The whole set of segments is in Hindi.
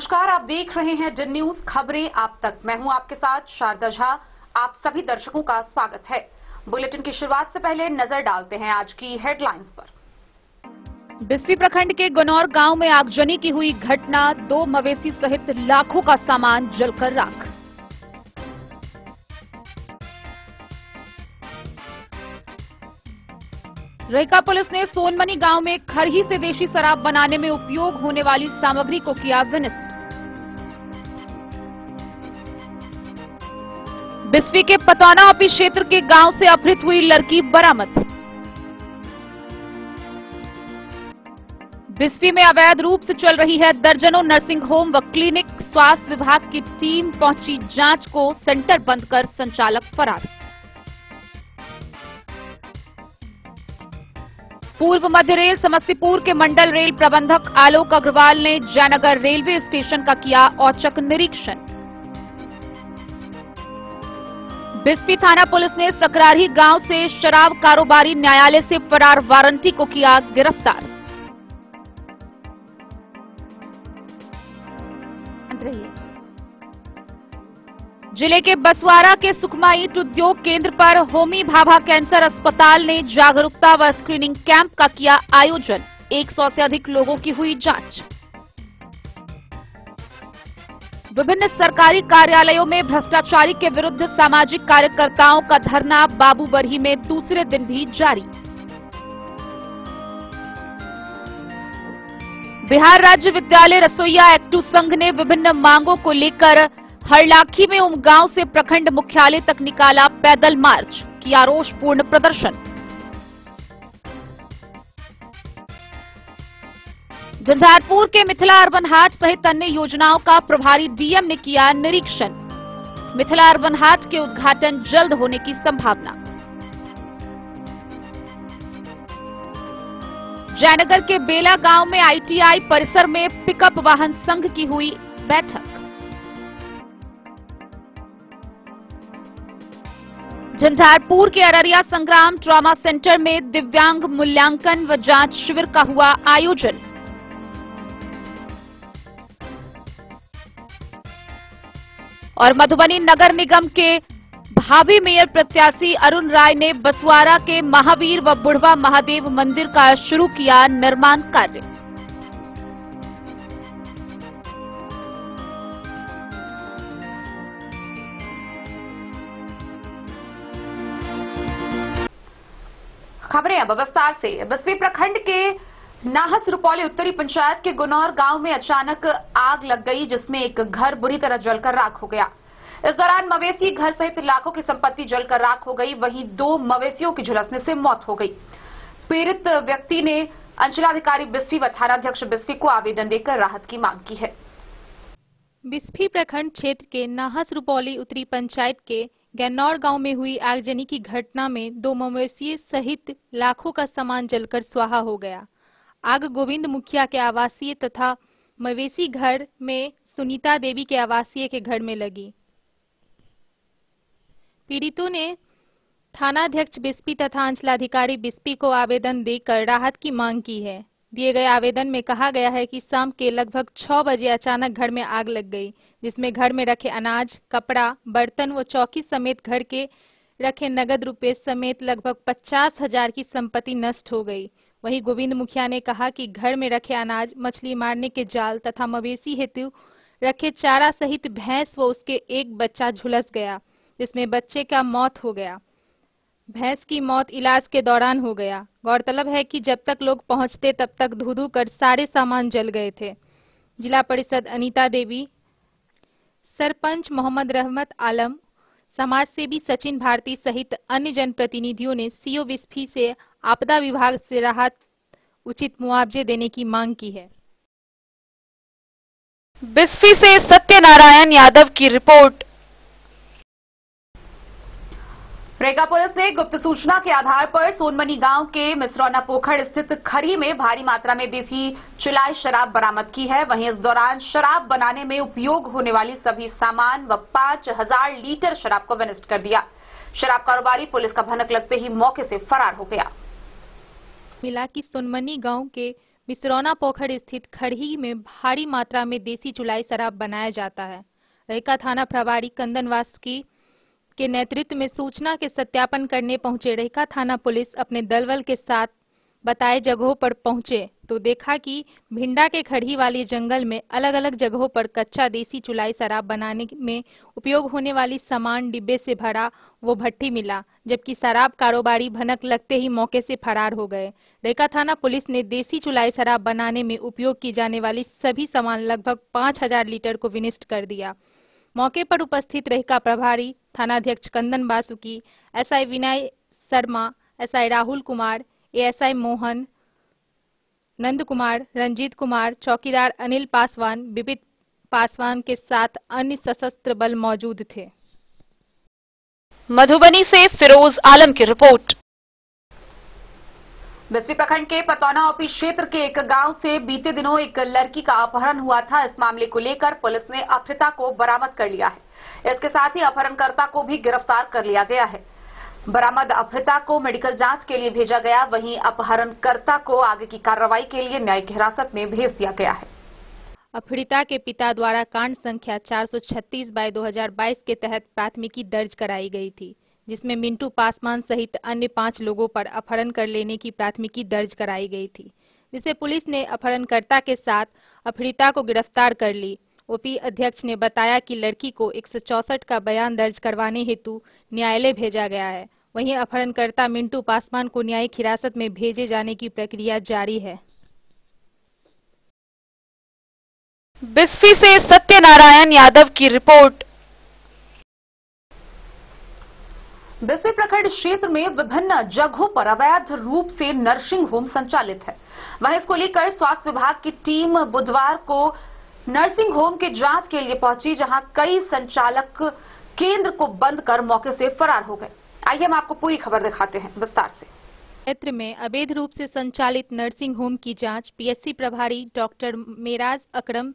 नमस्कार, आप देख रहे हैं जिन न्यूज खबरें आप तक। मैं हूं आपके साथ शारदा झा। आप सभी दर्शकों का स्वागत है। बुलेटिन की शुरुआत से पहले नजर डालते हैं आज की हेडलाइंस पर। बिस्फी प्रखंड के गुनौर गांव में आगजनी की हुई घटना, 2 मवेशी सहित लाखों का सामान जलकर राख। रईका पुलिस ने सोनमनी गांव में खरही से देशी शराब बनाने में उपयोग होने वाली सामग्री को किया विनिष्ट। बिस्फी के पतौनावापी क्षेत्र के गांव से अपहृत हुई लड़की बरामद। बिस्फी में अवैध रूप से चल रही है दर्जनों नर्सिंग होम व क्लिनिक। स्वास्थ्य विभाग की टीम पहुंची जांच को, सेंटर बंद कर संचालक फरार। पूर्व मध्य रेल समस्तीपुर के मंडल रेल प्रबंधक आलोक अग्रवाल ने जयनगर रेलवे स्टेशन का किया औचक निरीक्षण। बिस्फी थाना पुलिस ने सकरारी गांव से शराब कारोबारी न्यायालय से फरार वारंटी को किया गिरफ्तार। जिले के बसवाड़ा के सुकमा ईंट उद्योग केंद्र पर होमी भाभा कैंसर अस्पताल ने जागरूकता व स्क्रीनिंग कैंप का किया आयोजन। 100 से अधिक लोगों की हुई जांच। विभिन्न सरकारी कार्यालयों में भ्रष्टाचारी के विरुद्ध सामाजिक कार्यकर्ताओं का धरना बाबूबरही में दूसरे दिन भी जारी। बिहार राज्य विद्यालय रसोईया एक्टू संघ ने विभिन्न मांगों को लेकर हरलाखी में उमगांव से प्रखंड मुख्यालय तक निकाला पैदल मार्च, किया रोषपूर्ण प्रदर्शन। झंझारपुर के मिथिला अर्बन हाट सहित अन्य योजनाओं का प्रभारी डीएम ने किया निरीक्षण। मिथिला अर्बन हाट के उद्घाटन जल्द होने की संभावना। जयनगर के बेला गांव में आईटीआई परिसर में पिकअप वाहन संघ की हुई बैठक। झंझारपुर के अररिया संग्राम ट्रॉमा सेंटर में दिव्यांग मूल्यांकन व जांच शिविर का हुआ आयोजन। और मधुबनी नगर निगम के भावी मेयर प्रत्याशी अरुण राय ने बसवाड़ा के महावीर व बुढ़वा महादेव मंदिर का शुरू किया निर्माण कार्य। खबरें अब विस्तार से। बिस्फी प्रखंड के नाहस रुपौली उत्तरी पंचायत के गुनौर गांव में अचानक आग लग गई, जिसमें एक घर बुरी तरह जलकर राख हो गया। इस दौरान मवेशी घर सहित लाखों की संपत्ति जलकर राख हो गई। वहीं 2 मवेशियों की झुलसने से मौत हो गई। पीड़ित व्यक्ति ने अंचलाधिकारी बिस्फी व थानाध्यक्ष बिस्फी को आवेदन देकर राहत की मांग की है। बिस्फी प्रखंड क्षेत्र के नाहस रुपौली उत्तरी पंचायत के गन्नौर गांव में हुई आगजनी की घटना में 2 मवेशी सहित लाखों का सामान जलकर स्वाहा हो गया। आग गोविंद मुखिया के आवासीय तथा मवेशी घर में सुनीता देवी के आवासीय के घर में लगी। पीड़ितों ने थानाध्यक्ष बिस्फी तथा अंचलाधिकारी बिस्फी को आवेदन देकर राहत की मांग की है। दिए गए आवेदन में कहा गया है कि शाम के लगभग 6 बजे अचानक घर में आग लग गई, जिसमें घर में रखे अनाज, कपड़ा, बर्तन व चौकी समेत घर के रखे नगद रुपए समेत लगभग 50,000 की संपत्ति नष्ट हो गई। वहीं गोविंद मुखिया ने कहा कि घर में रखे अनाज, मछली मारने के जाल तथा मवेशी हेतु रखे चारा सहित भैंस व उसके एक बच्चा झुलस गया, जिसमें बच्चे का मौत हो गया। भैंस की मौत इलाज के दौरान हो गया। गौरतलब है कि जब तक लोग पहुंचते तब तक धू-धू कर सारे सामान जल गए थे। जिला परिषद अनीता देवी, सरपंच मोहम्मद रहमत आलम, समाज सेवी सचिन भारती सहित अन्य जनप्रतिनिधियों ने सीओ बिस्फी से आपदा विभाग से राहत उचित मुआवजे देने की मांग की है। बिस्फी से सत्यनारायण यादव की रिपोर्ट। रेगा पुलिस ने गुप्त सूचना के आधार पर सोनमनी गांव के मिसरौना पोखर स्थित खरी में भारी मात्रा में देसी चुलाई शराब बरामद की है। वहीं इस दौरान शराब बनाने में उपयोग होने वाली सभी सामान व 5,000 लीटर शराब को विनिष्ट कर दिया। शराब कारोबारी पुलिस का भनक लगते ही मौके से फरार हो गया। मिला कि सोनमनी गांव के मिसरौना पोखर स्थित खड़ही में भारी मात्रा में देसी चुलाई शराब बनाया जाता है। रहिका थाना प्रभारी कंदन वासुकी के नेतृत्व में सूचना के सत्यापन करने पहुंचे रहिका थाना पुलिस अपने दलबल के साथ बताए जगहों पर पहुंचे तो देखा कि भिंडा के खड़ही वाले जंगल में अलग अलग जगहों पर कच्चा देसी चुलाई शराब बनाने में उपयोग होने वाली सामान डिब्बे से भरा वो भट्टी मिला, जबकि शराब कारोबारी भनक लगते ही मौके से फरार हो गए। रहिका थाना पुलिस ने देसी चुलाई शराब बनाने में उपयोग की जाने वाली सभी सामान लगभग 5000 लीटर को विनिष्ट कर दिया। मौके पर उपस्थित रहिका प्रभारी थानाध्यक्ष Kandan Vasuki, SI Vinay Sharma, SI Rahul Kumar, ASI Mohan, Nand Kumar, Ranjit Kumar, चौकीदार अनिल पासवान, विपिन पासवान के साथ अन्य सशस्त्र बल मौजूद थे। मधुबनी से फिरोज आलम की रिपोर्ट। बिस्फी प्रखंड के पतौना ओपी क्षेत्र के एक गांव से बीते दिनों एक लड़की का अपहरण हुआ था। इस मामले को लेकर पुलिस ने अपहृता को बरामद कर लिया है। इसके साथ ही अपहरणकर्ता को भी गिरफ्तार कर लिया गया है। बरामद अपहृता को मेडिकल जांच के लिए भेजा गया, वहीं अपहरणकर्ता को आगे की कार्रवाई के लिए न्यायिक हिरासत में भेज दिया गया है। अपहृता के पिता द्वारा कांड संख्या 436/2022 के तहत प्राथमिकी दर्ज कराई गई थी, जिसमें मिंटू पासवान सहित अन्य 5 लोगों पर अपहरण कर लेने की प्राथमिकी दर्ज कराई गई थी, जिसे पुलिस ने अपहरणकर्ता के साथ अपहृता को गिरफ्तार कर ली। ओपी अध्यक्ष ने बताया कि लड़की को 164 का बयान दर्ज करवाने हेतु न्यायालय भेजा गया है। वहीं अपहरणकर्ता मिंटू पासवान को न्यायिक हिरासत में भेजे जाने की प्रक्रिया जारी है। बिस्फी से सत्यनारायण यादव की रिपोर्ट। बिस्फी प्रखंड क्षेत्र में विभिन्न जगहों पर अवैध रूप से नर्सिंग होम संचालित है। वहीं इसको लेकर स्वास्थ्य विभाग की टीम बुधवार को नर्सिंग होम के जांच के लिए पहुंची, जहां कई संचालक केंद्र को बंद कर मौके से फरार हो गए। आइए हम आपको पूरी खबर दिखाते हैं विस्तार से। क्षेत्र में अवैध रूप से संचालित नर्सिंग होम की जांच पीएससी प्रभारी डॉक्टर मेराज अकरम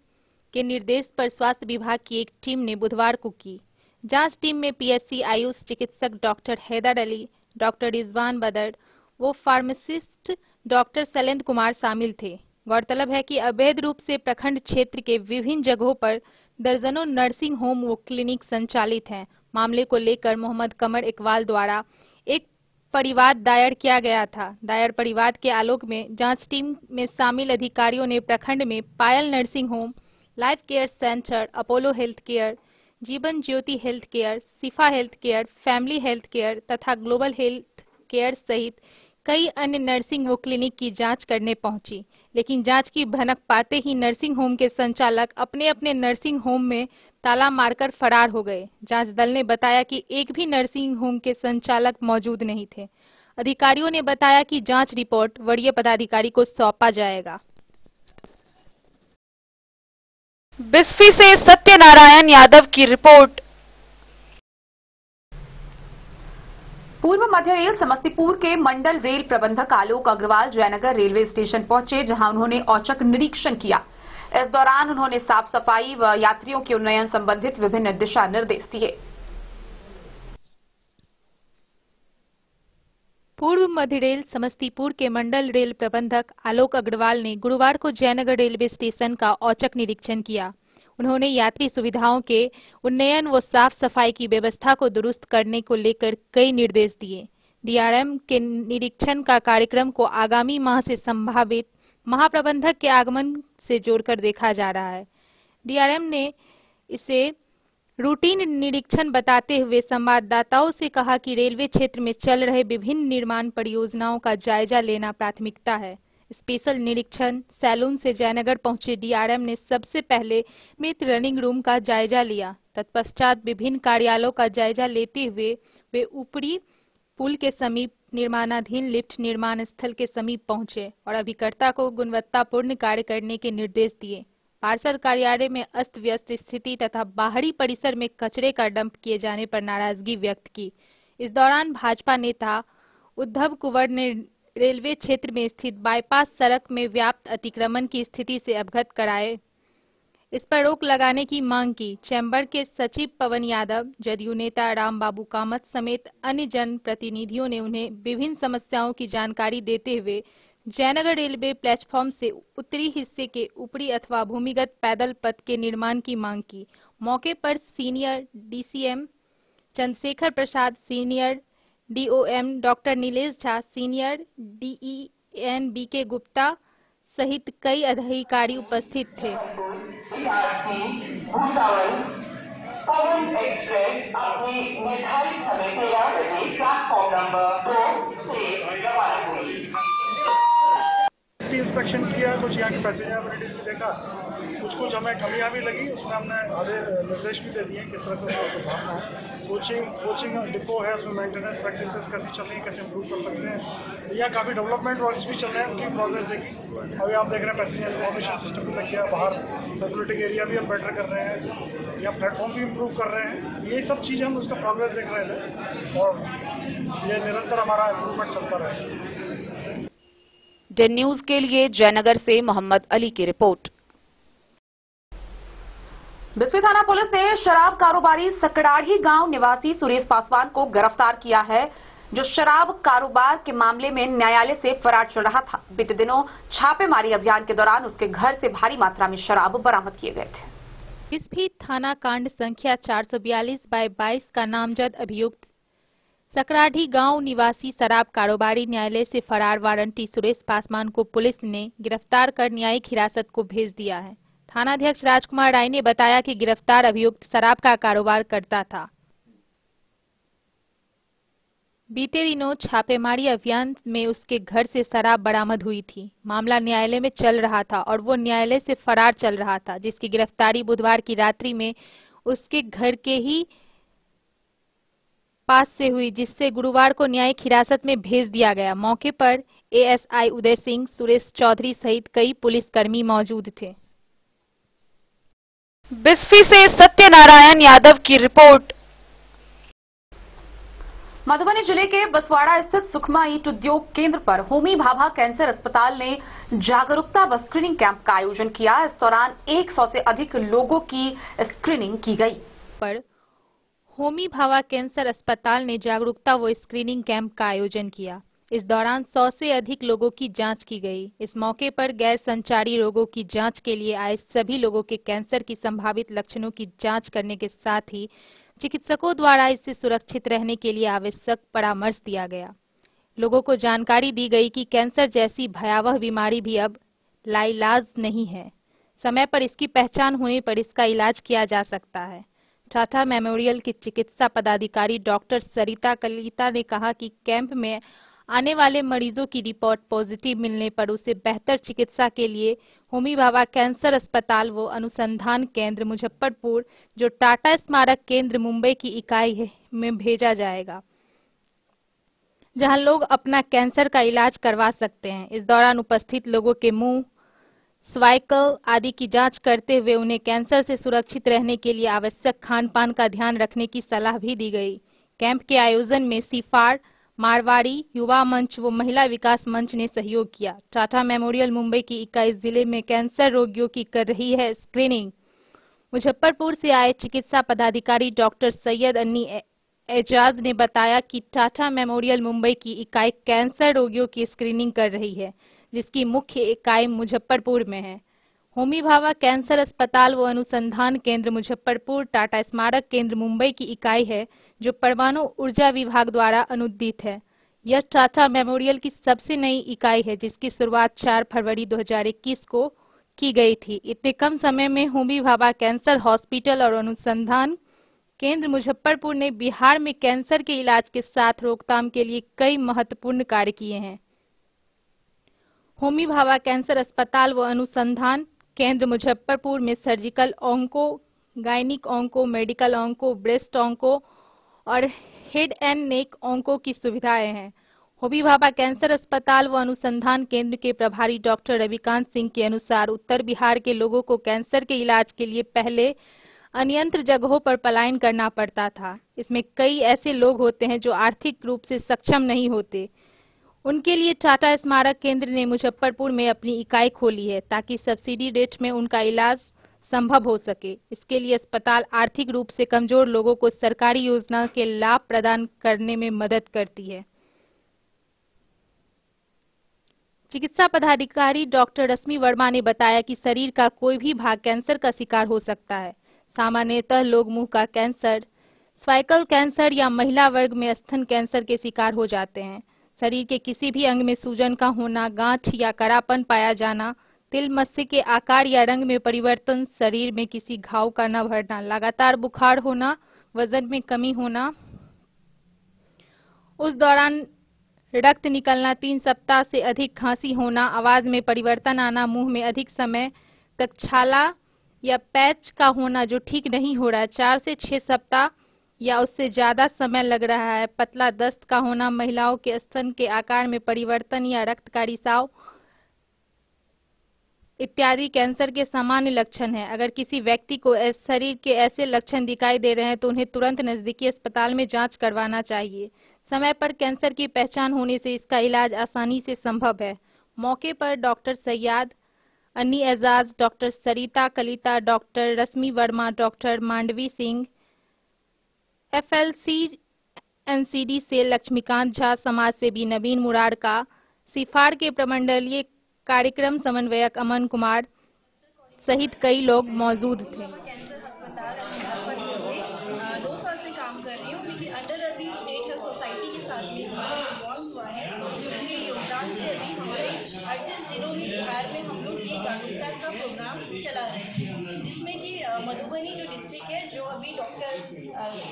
के निर्देश पर स्वास्थ्य विभाग की एक टीम ने बुधवार को की। जांच टीम में पीएससी आयुष चिकित्सक डॉक्टर हैदर अली, डॉक्टर रिजवान बदर, वो फार्मासिस्ट डॉक्टर शैलेंद्र कुमार शामिल थे। गौरतलब है कि अवैध रूप से प्रखंड क्षेत्र के विभिन्न जगहों पर दर्जनों नर्सिंग होम व क्लिनिक संचालित हैं। मामले को लेकर मोहम्मद कमर इकबाल द्वारा एक परिवाद दायर किया गया था। दायर परिवाद के आलोक में जांच टीम में शामिल अधिकारियों ने प्रखंड में Payal nursing home, life care centre, Apollo health care, Jeevan Jyoti health care, Shifa health care, family health care तथा ग्लोबल हेल्थ केयर सहित कई अन्य नर्सिंग व क्लिनिक की जांच करने पहुंची, लेकिन जांच की भनक पाते ही नर्सिंग होम के संचालक अपने अपने नर्सिंग होम में ताला मारकर फरार हो गए। जांच दल ने बताया कि एक भी नर्सिंग होम के संचालक मौजूद नहीं थे। अधिकारियों ने बताया कि जांच रिपोर्ट वरीय पदाधिकारी को सौंपा जाएगा। बिस्फी से सत्यनारायण यादव की रिपोर्ट। पूर्व मध्य रेल समस्तीपुर के मंडल रेल प्रबंधक आलोक अग्रवाल जयनगर रेलवे स्टेशन पहुंचे, जहां उन्होंने औचक निरीक्षण किया। इस दौरान उन्होंने साफ सफाई व यात्रियों के उन्नयन संबंधित विभिन्न दिशा निर्देश दिए। पूर्व मध्य रेल समस्तीपुर के मंडल रेल प्रबंधक आलोक अग्रवाल ने गुरुवार को जयनगर रेलवे स्टेशन का औचक निरीक्षण किया। उन्होंने यात्री सुविधाओं के उन्नयन व साफ सफाई की व्यवस्था को दुरुस्त करने को लेकर कई निर्देश दिए। डीआरएम के निरीक्षण का कार्यक्रम को आगामी माह से संभावित महाप्रबंधक के आगमन से जोड़कर देखा जा रहा है। डीआरएम ने इसे रूटीन निरीक्षण बताते हुए संवाददाताओं से कहा कि रेलवे क्षेत्र में चल रहे विभिन्न निर्माण परियोजनाओं का जायजा लेना प्राथमिकता है। स्पेशल निरीक्षण सैलून से जयनगर पहुंचे डीआरएम ने सबसे पहले मित्र रनिंग रूम का जायजा लिया। तत्पश्चात विभिन्न कार्यालयों का जायजा लेते हुए वे ऊपरी पुल के समीप निर्माणाधीन लिफ्ट निर्माण स्थल के समीप पहुंचे और अभिकर्ता को गुणवत्तापूर्ण कार्य करने के निर्देश दिए। पार्षद कार्यालय में अस्त व्यस्त स्थिति तथा बाहरी परिसर में कचरे का डंप किए जाने पर नाराजगी व्यक्त की। इस दौरान भाजपा नेता उद्धव कुंवर ने रेलवे क्षेत्र में स्थित बाईपास सड़क में व्याप्त अतिक्रमण की स्थिति से अवगत कराए, इस पर रोक लगाने की मांग की। चैम्बर के सचिव पवन यादव, जदयू नेता राम बाबू कामत समेत अन्य जन प्रतिनिधियों ने उन्हें विभिन्न समस्याओं की जानकारी देते हुए जयनगर रेलवे प्लेटफॉर्म से उत्तरी हिस्से के ऊपरी अथवा भूमिगत पैदल पथ के निर्माण की मांग की। मौके पर senior DCM Chandrashekhar Prasad, senior DOM doctor Nilesh Jha, senior DEN BK Gupta सहित कई अधिकारी उपस्थित थे। पवन एक्सप्रेस अपने निर्धारित समय 13 बजे प्लेटफॉर्म नंबर 2 से रवाना हुई। इंस्पेक्शन किया, कुछ यहाँ की पैसेंजर भी देखा, कुछ हमें कमियां भी लगी, उसमें हमने आधे निर्देश भी दे दिए किस तरह से उसको सुधारना है। कोचिंग डिपो है, उसमें मेंटेनेंस प्रैक्टिसेस कैसे चल रही है, कैसे इंप्रूव कर सकते हैं। यहाँ काफ़ी डेवलपमेंट वर्क्स भी चल रहे हैं, उनकी प्रोग्रेस देखी। अभी आप देख रहे हैं पैसेंजर इन्फॉर्मेशन सिस्टम भी लग गया, बाहर सर्कुलेटिंग एरिया भी हम बेटर कर रहे हैं, या प्लेटफॉर्म भी इम्प्रूव कर रहे हैं। ये सब चीज़ें हम उसका प्रोग्रेस देख रहे थे और ये निरंतर हमारा इम्प्रूवमेंट चलता रहे। डेन न्यूज के लिए जयनगर से मोहम्मद अली की रिपोर्ट। बिस्फी थाना पुलिस ने शराब कारोबारी सकड़ाढ़ी गांव निवासी सुरेश पासवान को गिरफ्तार किया है, जो शराब कारोबार के मामले में न्यायालय से फरार चल रहा था। बीते दिनों छापेमारी अभियान के दौरान उसके घर से भारी मात्रा में शराब बरामद किए गए थे। बिस्फी थाना कांड संख्या 442/22 का नामजद अभियुक्त सकड़ाढ़ी गांव निवासी शराब कारोबारी न्यायालय से फरार वारंटी सुरेश पासवान को पुलिस ने गिरफ्तार कर न्यायिक हिरासत को भेज दिया है। थानाध्यक्ष राजकुमार राय ने बताया कि गिरफ्तार अभियुक्त शराब का कारोबार करता था। बीते दिनों छापेमारी अभियान में उसके घर से शराब बरामद हुई थी। मामला न्यायालय में चल रहा था और वो न्यायालय से फरार चल रहा था, जिसकी गिरफ्तारी बुधवार की रात्रि में उसके घर के ही पास से हुई, जिससे गुरुवार को न्यायिक हिरासत में भेज दिया गया। मौके पर एएसआई उदय सिंह, सुरेश चौधरी सहित कई पुलिसकर्मी मौजूद थे। बिस्फी से सत्यनारायण यादव की रिपोर्ट। मधुबनी जिले के बसवाड़ा स्थित सुखमा ईंट उद्योग केंद्र पर होमी भाभा कैंसर अस्पताल ने जागरूकता व स्क्रीनिंग कैंप का आयोजन किया। इस दौरान 100 से अधिक लोगों की स्क्रीनिंग की गई। पर होमी भाभा कैंसर अस्पताल ने जागरूकता व स्क्रीनिंग कैंप का आयोजन किया। इस दौरान 100 से अधिक लोगों की जांच की गई। इस मौके पर गैर संचारी रोगों की जांच के लिए आए सभी लोगों के कैंसर की संभावित लक्षणों की जांच करने के साथ ही चिकित्सकों द्वारा इससे सुरक्षित रहने के लिए आवश्यक परामर्श दिया गया। लोगों को जानकारी दी गई कि कैंसर जैसी भयावह बीमारी भी अब लाइलाज नहीं है। समय पर इसकी पहचान होने पर इसका इलाज किया जा सकता है। टाटा मेमोरियल की चिकित्सा पदाधिकारी डॉक्टर सरिता कलिता ने कहा कि कैंप में आने वाले मरीजों की रिपोर्ट पॉजिटिव मिलने पर उसे बेहतर चिकित्सा के लिए होमी भाभा कैंसर अस्पताल व अनुसंधान केंद्र मुजफ्फरपुर, जो टाटा स्मारक केंद्र मुंबई की इकाई है, में भेजा जाएगा, जहां लोग अपना कैंसर का इलाज करवा सकते हैं। इस दौरान उपस्थित लोगों के मुंह, स्वाइकल आदि की जांच करते हुए उन्हें कैंसर से सुरक्षित रहने के लिए आवश्यक खान पान का ध्यान रखने की सलाह भी दी गई। कैंप के आयोजन में सिफार, मारवाड़ी युवा मंच व महिला विकास मंच ने सहयोग किया। टाटा मेमोरियल मुंबई की इकाई जिले में कैंसर रोगियों की कर रही है स्क्रीनिंग। मुजफ्फरपुर से आए चिकित्सा पदाधिकारी डॉक्टर सैयद अन्नी एजाज ने बताया कि टाटा मेमोरियल मुंबई की इकाई कैंसर रोगियों की स्क्रीनिंग कर रही है, जिसकी मुख्य इकाई मुजफ्फरपुर में है। होमी भाभा कैंसर अस्पताल व अनुसंधान केंद्र मुजफ्फरपुर टाटा स्मारक केंद्र मुंबई की इकाई है, जो परमाणु ऊर्जा विभाग द्वारा अनुदित है। यह टाटा मेमोरियल की सबसे नई इकाई है, जिसकी शुरुआत 4 फरवरी 2021 को की गई थी। इतने कम समय में होमी भाभा कैंसर हॉस्पिटल और अनुसंधान केंद्र मुजफ्फरपुर ने बिहार में कैंसर के इलाज के साथ रोकथाम के लिए कई महत्वपूर्ण कार्य किए हैं। होमी भाभा कैंसर अस्पताल व अनुसंधान केंद्र मुजफ्फरपुर में surgical onco, gynaec onco, medical onco, breast onco और हेड एंड नेक ऑन्को की सुविधाएं हैं। होमी भाभा कैंसर अस्पताल व अनुसंधान केंद्र के प्रभारी डॉक्टर रविकांत सिंह के अनुसार उत्तर बिहार के लोगों को कैंसर के इलाज के लिए पहले अन्यंत्र जगहों पर पलायन करना पड़ता था। इसमें कई ऐसे लोग होते हैं जो आर्थिक रूप से सक्षम नहीं होते। उनके लिए टाटा स्मारक केंद्र ने मुजफ्फरपुर में अपनी इकाई खोली है, ताकि सब्सिडी रेट में उनका इलाज संभव हो सके। इसके लिए अस्पताल आर्थिक रूप से कमजोर लोगों को सरकारी योजना के लाभ प्रदान करने में मदद करती है। चिकित्सा पदाधिकारी डॉक्टर रश्मि वर्मा ने बताया कि शरीर का कोई भी भाग कैंसर का शिकार हो सकता है। सामान्यतः लोग मुंह का कैंसर, सर्वाइकल कैंसर या महिला वर्ग में स्तन कैंसर के शिकार हो जाते हैं। शरीर के किसी भी अंग में सूजन का होना, गांठ या कड़ापन पाया जाना, तिल मस्से के आकार या रंग में परिवर्तन, शरीर में किसी घाव का न भरना, लगातार बुखार होना, वजन में कमी होना, उस दौरान रक्त निकलना, 3 सप्ताह से अधिक खांसी होना, आवाज में परिवर्तन आना, मुंह में अधिक समय तक छाला या पैच का होना जो ठीक नहीं हो रहा है, 4 से 6 सप्ताह या उससे ज्यादा समय लग रहा है, पतला दस्त का होना, महिलाओं के स्तन के आकार में परिवर्तन या रक्त का रिसाव इत्यादि कैंसर के सामान्य लक्षण हैं। अगर किसी व्यक्ति को शरीर के ऐसे लक्षण दिखाई दे रहे हैं तो उन्हें तुरंत नजदीकी अस्पताल में जांच करवाना चाहिए। समय पर कैंसर की पहचान होने से इसका इलाज आसानी से संभव है। मौके पर doctor Syed, Anni Ejaz, doctor Sarita Kalita, doctor Rashmi Verma, doctor Mandvi Singh, FLC NCD से लक्ष्मीकांत झा, समाज सेवी नवीन मुरारका, सिफार के प्रमंडलीय कार्यक्रम समन्वयक अमन कुमार सहित कई लोग मौजूद थे। कैंसर अस्पताल मुजफ्फरपुर में 2 साल से काम कर रही हूँ, लेकिन अंडर अभी स्टेट हेल्थ सोसाइटी के साथ में हमारा इन्वॉल्व हुआ है, जिसके योगदान से अभी हमारे 38 जिलों में बिहार में हम लोग ये जागरूकता का प्रोग्राम चला रहे हैं, जिसमें कि मधुबनी जो डिस्ट्रिक्ट है, जो अभी डॉक्टर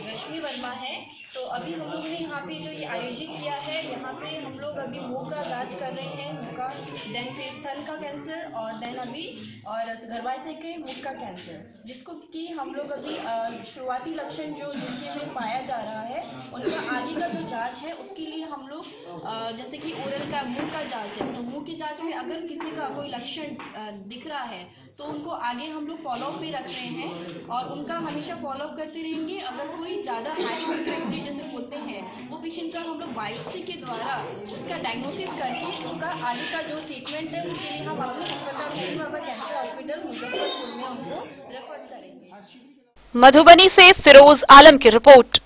रश्मि वर्मा है, तो अभी हम लोगों ने यहाँ पे जो ये आयोजित किया है, यहाँ पे हम लोग अभी मुंह का जांच कर रहे हैं, मुंह का, देन फिर स्तन का कैंसर और देन अभी और गर्भाशय के मुख का कैंसर, जिसको कि हम लोग अभी शुरुआती लक्षण जो जिनके में पाया जा रहा है, उनका आगे का जो जांच है उसके लिए हम लोग जैसे कि ओरल का मुंह का जांच है, तो मुंह की जांच में अगर किसी का कोई लक्षण दिख रहा है तो उनको आगे हम लोग फॉलोअप पे रख रहे हैं और उनका हमेशा फॉलोअप करते रहेंगे। अगर कोई ज़्यादा हाई इन्फेक्टेड जैसे होते हैं वो पेशेंट का हम लोग बायोप्सी के द्वारा उसका डायग्नोसिस करके उनका आगे का जो ट्रीटमेंट है उसके लिए हम अपने अस्पताल बाबा कैंसर हॉस्पिटल मुजफ्फरपुर में उनको रेफर करेंगे। मधुबनी से फिरोज आलम की रिपोर्ट।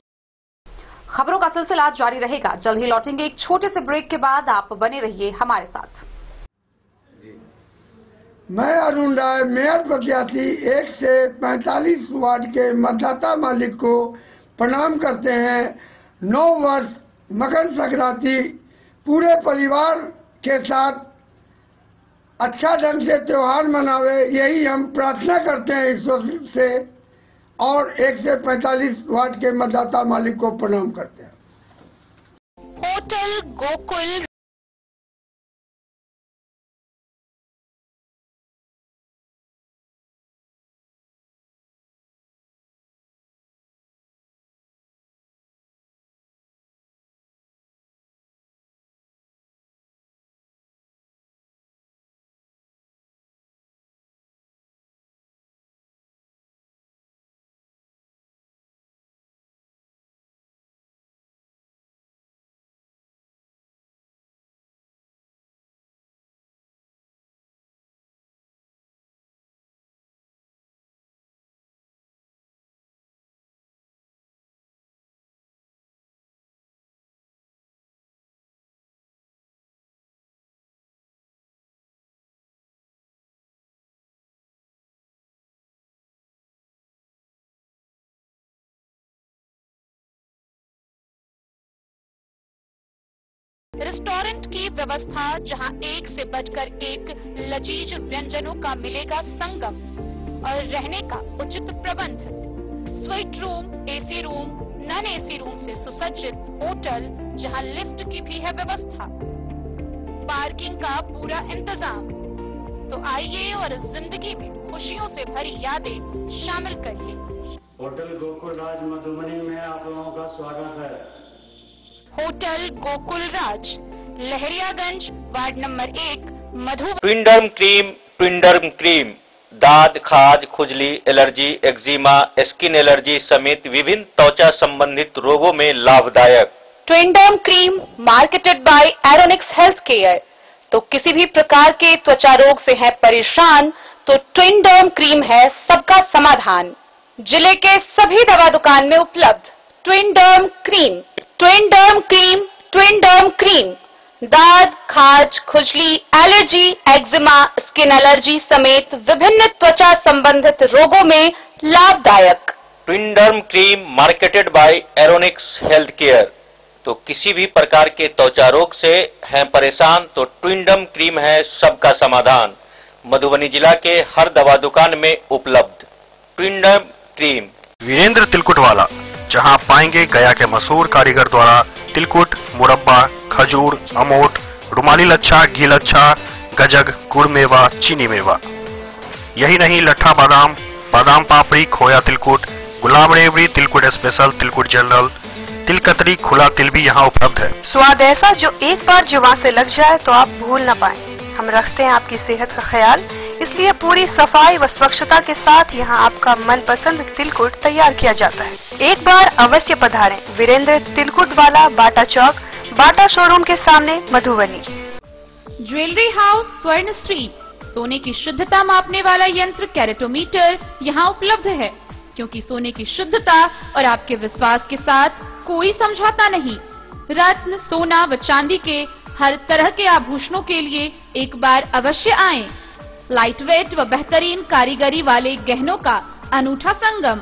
खबरों का सिलसिला जारी रहेगा। जल्द ही लौटेंगे एक छोटे से ब्रेक के बाद। आप बने रहिए हमारे साथ। मैं अरुण राय, मेयर प्रत्याशी 1 से 45 वार्ड के मतदाता मालिक को प्रणाम करते हैं। 9 वर्ष मकर संक्रांति पूरे परिवार के साथ अच्छा ढंग से त्योहार मनावे, यही हम प्रार्थना करते हैं ईश्वर से, और 1 से 45 वार्ड के मतदाता मालिक को प्रणाम करते हैं। होटल गोकुल रेस्टोरेंट की व्यवस्था, जहां एक से बढ़कर एक लजीज व्यंजनों का मिलेगा संगम और रहने का उचित प्रबंध। Suite room, AC room, non AC room से सुसज्जित होटल, जहां लिफ्ट की भी है व्यवस्था, पार्किंग का पूरा इंतजाम। तो आइए और जिंदगी में खुशियों से भरी यादें शामिल करिए। होटल गोकुल राज मधुबनी में आप लोगों का स्वागत है। होटल गोकुल राज, Lahariaganj, ward number 1, Madhubani. ट्विंडर्म cream दाद, खाज, खुजली, एलर्जी, एक्जिमा, स्किन एलर्जी समेत विभिन्न त्वचा संबंधित रोगों में लाभदायक। Twinderm cream marketed by Aeronix health care. तो किसी भी प्रकार के त्वचा रोग से है परेशान तो ट्विंडर्म क्रीम है सबका समाधान। जिले के सभी दवा दुकान में उपलब्ध ट्विंडर्म क्रीम। ट्विंडर्म क्रीम, ट्विंडर्म क्रीम दाद, खाज, खुजली, एलर्जी, एक्जिमा, स्किन एलर्जी समेत विभिन्न त्वचा संबंधित रोगों में लाभदायक। Twinderm cream marketed by Aeronix health care. तो किसी भी प्रकार के त्वचा रोग से हैं परेशान तो ट्विनडर्म क्रीम है सबका समाधान। मधुबनी जिला के हर दवा दुकान में उपलब्ध ट्विनडर्म क्रीम। वीरेंद्र तिलकुट वाला, जहां पाएंगे गया के मशहूर कारीगर द्वारा तिलकुट, मुरब्बा, खजूर, अमोट, रुमाली लच्छा, घी लच्छा, गजक, गुड़ मेवा, चीनी मेवा। यही नहीं, लट्ठा बादाम, बादाम पापड़ी, खोया तिलकुट, गुलाब रेवड़ी, तिलकुट स्पेशल, तिलकुट जनरल, तिल कतरी, खुला तिल भी यहाँ उपलब्ध है। स्वाद ऐसा जो एक बार जुबान से लग जाए तो आप भूल न पाएं। हम रखते हैं आपकी सेहत का ख्याल, इसलिए पूरी सफाई व स्वच्छता के साथ यहाँ आपका मनपसंद तिलकुट तैयार किया जाता है। एक बार अवश्य पधारें वीरेंद्र तिलकुट वाला, बाटा चौक, बाटा शोरूम के सामने, मधुबनी। ज्वेलरी हाउस स्वर्णश्री, सोने की शुद्धता मापने वाला यंत्र कैरेटोमीटर यहाँ उपलब्ध है, क्योंकि सोने की शुद्धता और आपके विश्वास के साथ कोई समझौता नहीं। रत्न, सोना व चांदी के हर तरह के आभूषणों के लिए एक बार अवश्य आएं। लाइट वेट व बेहतरीन कारीगरी वाले गहनों का अनूठा संगम।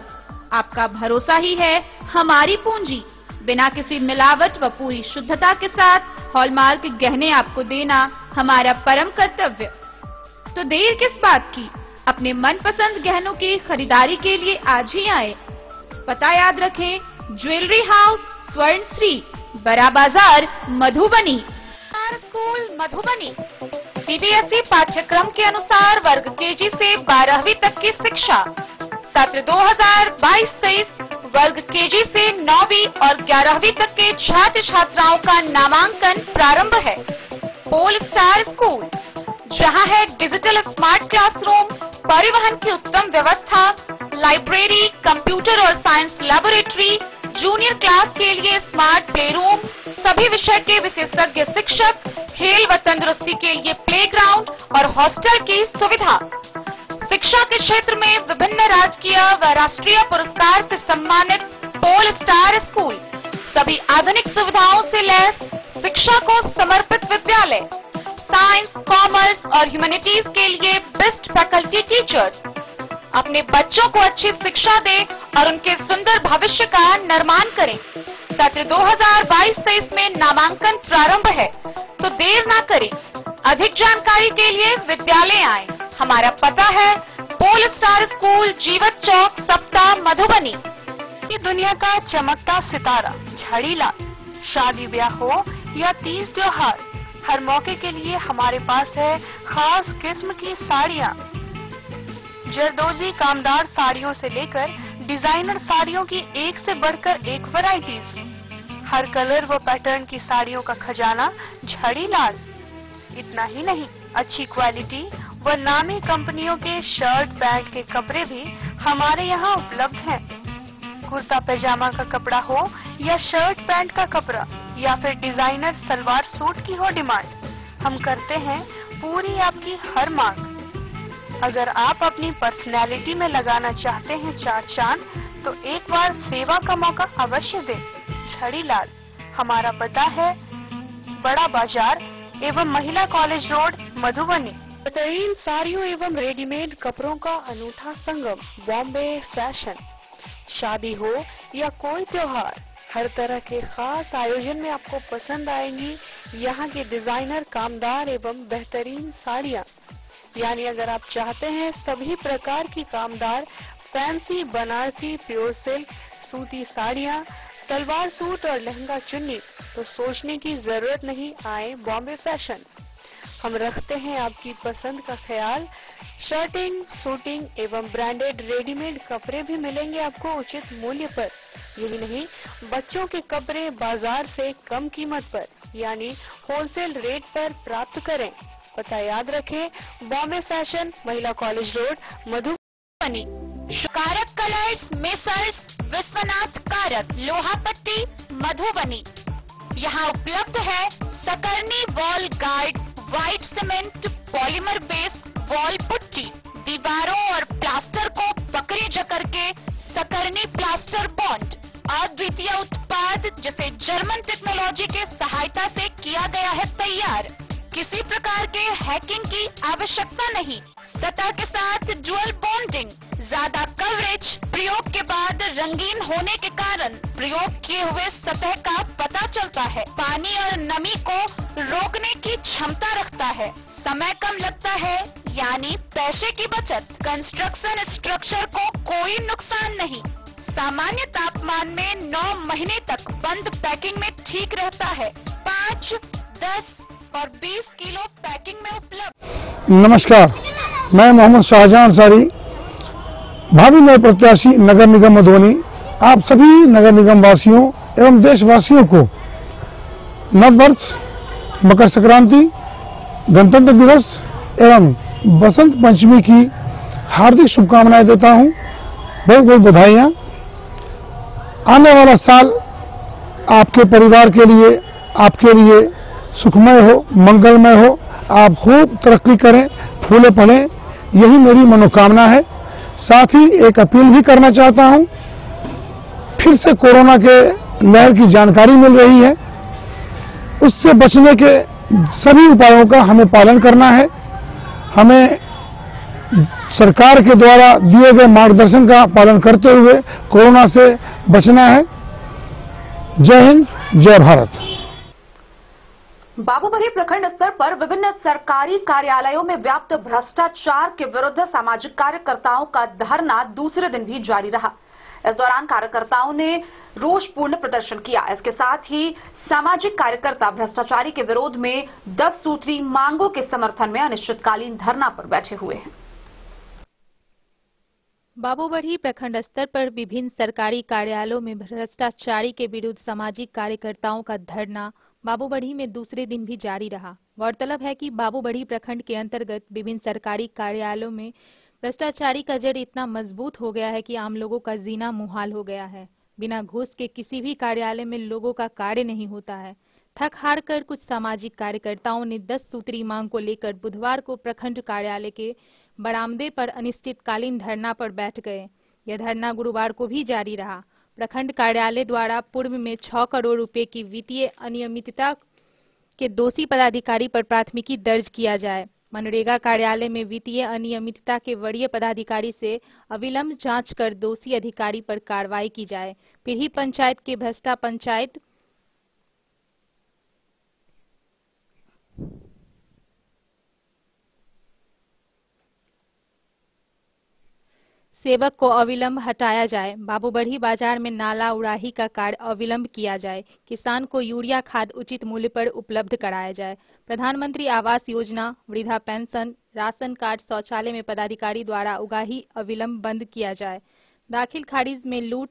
आपका भरोसा ही है हमारी पूंजी। बिना किसी मिलावट व पूरी शुद्धता के साथ हॉलमार्क गहने आपको देना हमारा परम कर्तव्य। तो देर किस बात की, अपने मनपसंद गहनों की खरीदारी के लिए आज ही आए। पता याद रखें, ज्वेलरी हाउस स्वर्णश्री, बड़ा बाजार, मधुबनी। स्कूल मधुबनी सीबीएसई पाठ्यक्रम के अनुसार वर्ग केजी से 12वीं तक की शिक्षा। सत्र 2022-23 वर्ग केजी से 9वीं और 11वीं तक के छात्र छात्राओं का नामांकन प्रारंभ है। पोल स्टार स्कूल, जहां है डिजिटल स्मार्ट क्लासरूम, परिवहन की उत्तम व्यवस्था, लाइब्रेरी, कंप्यूटर और साइंस लैबोरेटरी, जूनियर क्लास के लिए स्मार्ट प्ले रूम, सभी विषय के विशेषज्ञ शिक्षक, खेल व तंदुरुस्ती के लिए प्लेग्राउंड और हॉस्टल की सुविधा। शिक्षा के क्षेत्र में विभिन्न राजकीय व राष्ट्रीय पुरस्कार से सम्मानित पोल स्टार स्कूल, सभी आधुनिक सुविधाओं से लैस शिक्षा को समर्पित विद्यालय। साइंस, कॉमर्स और ह्यूमैनिटीज के लिए बेस्ट फैकल्टी टीचर्स। अपने बच्चों को अच्छी शिक्षा दें और उनके सुंदर भविष्य का निर्माण करें। सत्र 2022-23 में नामांकन प्रारंभ है, तो देर ना करें। अधिक जानकारी के लिए विद्यालय आएं। हमारा पता है पोल स्टार स्कूल, जीवत चौक, सप्ताह, मधुबनी। ये दुनिया का चमकता सितारा झाड़ीलाल। शादी ब्याह हो या तीज त्योहार, हर मौके के लिए हमारे पास है खास किस्म की साड़ियाँ। जरदोजी कामदार साड़ियों से लेकर डिजाइनर साड़ियों की एक से बढ़कर एक वैरायटीज। हर कलर व पैटर्न की साड़ियों का खजाना झाड़ीलाल। इतना ही नहीं, अच्छी क्वालिटी व नामी कंपनियों के शर्ट पैंट के कपड़े भी हमारे यहाँ उपलब्ध हैं। कुर्ता पैजामा का कपड़ा हो या शर्ट पैंट का कपड़ा या फिर डिजाइनर सलवार सूट की हो डिमांड, हम करते हैं पूरी आपकी हर मांग। अगर आप अपनी पर्सनैलिटी में लगाना चाहते हैं चार चांद, तो एक बार सेवा का मौका अवश्य दें। झाड़ीलाल, हमारा पता है बड़ा बाजार एवं महिला कॉलेज रोड, मधुबनी। बेहतरीन साड़ियों एवं रेडीमेड कपड़ों का अनूठा संगम, बॉम्बे फैशन। शादी हो या कोई त्योहार, हर तरह के खास आयोजन में आपको पसंद आएंगी यहाँ के डिजाइनर, कामदार एवं बेहतरीन साड़ियाँ। यानी अगर आप चाहते हैं सभी प्रकार की कामदार, फैंसी, बनारसी, प्योर सिल्क, सूती साड़ियाँ, सलवार सूट और लहंगा चुन्नी, तो सोचने की जरूरत नहीं, आए बॉम्बे फैशन। हम रखते हैं आपकी पसंद का ख्याल। शर्टिंग, सूटिंग एवं ब्रांडेड रेडीमेड कपड़े भी मिलेंगे आपको उचित मूल्य पर। यही नहीं, बच्चों के कपड़े बाजार से कम कीमत पर यानी होलसेल रेट पर प्राप्त करें। पता याद रखें, बॉम्बे फैशन, महिला कॉलेज रोड, मधुबनी। कारक कलर्स, मेसर्स विश्वनाथ कारक, लोहापट्टी, मधुबनी। यहाँ उपलब्ध है Sakarni wall guard, white cement, polymer base wall putty. दीवारों और प्लास्टर को पकड़ी जकड़ के सकरनी प्लास्टर बॉन्ड, अद्वितीय उत्पाद जिसे जर्मन टेक्नोलॉजी के सहायता से किया गया है तैयार। हैकिंग की आवश्यकता नहीं। सतह के साथ डुअल बॉन्डिंग, ज्यादा कवरेज, प्रयोग के बाद रंगीन होने के कारण प्रयोग किए हुए सतह का पता चलता है। पानी और नमी को रोकने की क्षमता रखता है। समय कम लगता है, यानी पैसे की बचत। कंस्ट्रक्शन स्ट्रक्चर को कोई नुकसान नहीं। सामान्य तापमान में 9 महीने तक बंद पैकिंग में ठीक रहता है। 5, 10 और 20 किलो पैकिंग में उपलब्ध। नमस्कार, मैं मोहम्मद शाहजहां अंसारी, भावी नए प्रत्याशी नगर निगम मधुबनी। आप सभी नगर निगम वासियों एवं देशवासियों को नववर्ष, मकर संक्रांति, गणतंत्र दिवस एवं बसंत पंचमी की हार्दिक शुभकामनाएं देता हूं। बहुत बहुत बधाइयां। आने वाला साल आपके परिवार के लिए, आपके लिए सुखमय हो, मंगलमय हो। आप खूब तरक्की करें, फूले पड़े, यही मेरी मनोकामना है। साथ ही एक अपील भी करना चाहता हूं। फिर से कोरोना के लहर की जानकारी मिल रही है, उससे बचने के सभी उपायों का हमें पालन करना है। हमें सरकार के द्वारा दिए गए मार्गदर्शन का पालन करते हुए कोरोना से बचना है। जय हिंद, जय भारत। बाबूबरी प्रखंड स्तर पर विभिन्न सरकारी कार्यालयों में व्याप्त भ्रष्टाचार के विरुद्ध सामाजिक कार्यकर्ताओं का धरना दूसरे दिन भी जारी रहा। इस दौरान कार्यकर्ताओं ने रोषपूर्ण प्रदर्शन किया। इसके साथ ही सामाजिक कार्यकर्ता भ्रष्टाचारी के विरोध में 10 सूत्री मांगों के समर्थन में अनिश्चितकालीन धरना पर बैठे हुए हैं। बाबूबढ़ी प्रखंड स्तर पर विभिन्न सरकारी कार्यालयों में भ्रष्टाचारी के विरुद्ध सामाजिक कार्यकर्ताओं का धरना बाबूबढ़ी में दूसरे दिन भी जारी रहा। गौरतलब है कि बाबूबढ़ी प्रखंड के अंतर्गत विभिन्न सरकारी कार्यालयों में भ्रष्टाचारी का जड़ इतना मजबूत हो गया है कि आम लोगों का जीना मुहाल हो गया है। बिना घूस के किसी भी कार्यालय में लोगों का कार्य नहीं होता है। थक हार कर कुछ सामाजिक कार्यकर्ताओं ने 10 सूत्री मांग को लेकर बुधवार को प्रखंड कार्यालय के बरामदे पर अनिश्चितकालीन धरना पर बैठ गए। यह धरना गुरुवार को भी जारी रहा। प्रखंड कार्यालय द्वारा पूर्व में 6 करोड़ रुपए की वित्तीय अनियमितता के दोषी पदाधिकारी पर प्राथमिकी दर्ज किया जाए। मनरेगा कार्यालय में वित्तीय अनियमितता के वरीय पदाधिकारी से अविलंब जांच कर दोषी अधिकारी पर कार्रवाई की जाए। पीढ़ी पंचायत के भ्रष्टा पंचायत सेवक को अविलंब हटाया जाए। बाबूबढ़ी बाजार में नाला उड़ाही का कार्य अविलंब किया जाए। किसान को यूरिया खाद उचित मूल्य पर उपलब्ध कराया जाए। प्रधानमंत्री आवास योजना, वृद्धा पेंशन, राशन कार्ड, शौचालय में पदाधिकारी द्वारा उगाही अविलंब बंद किया जाए। दाखिल खारिज में लूट,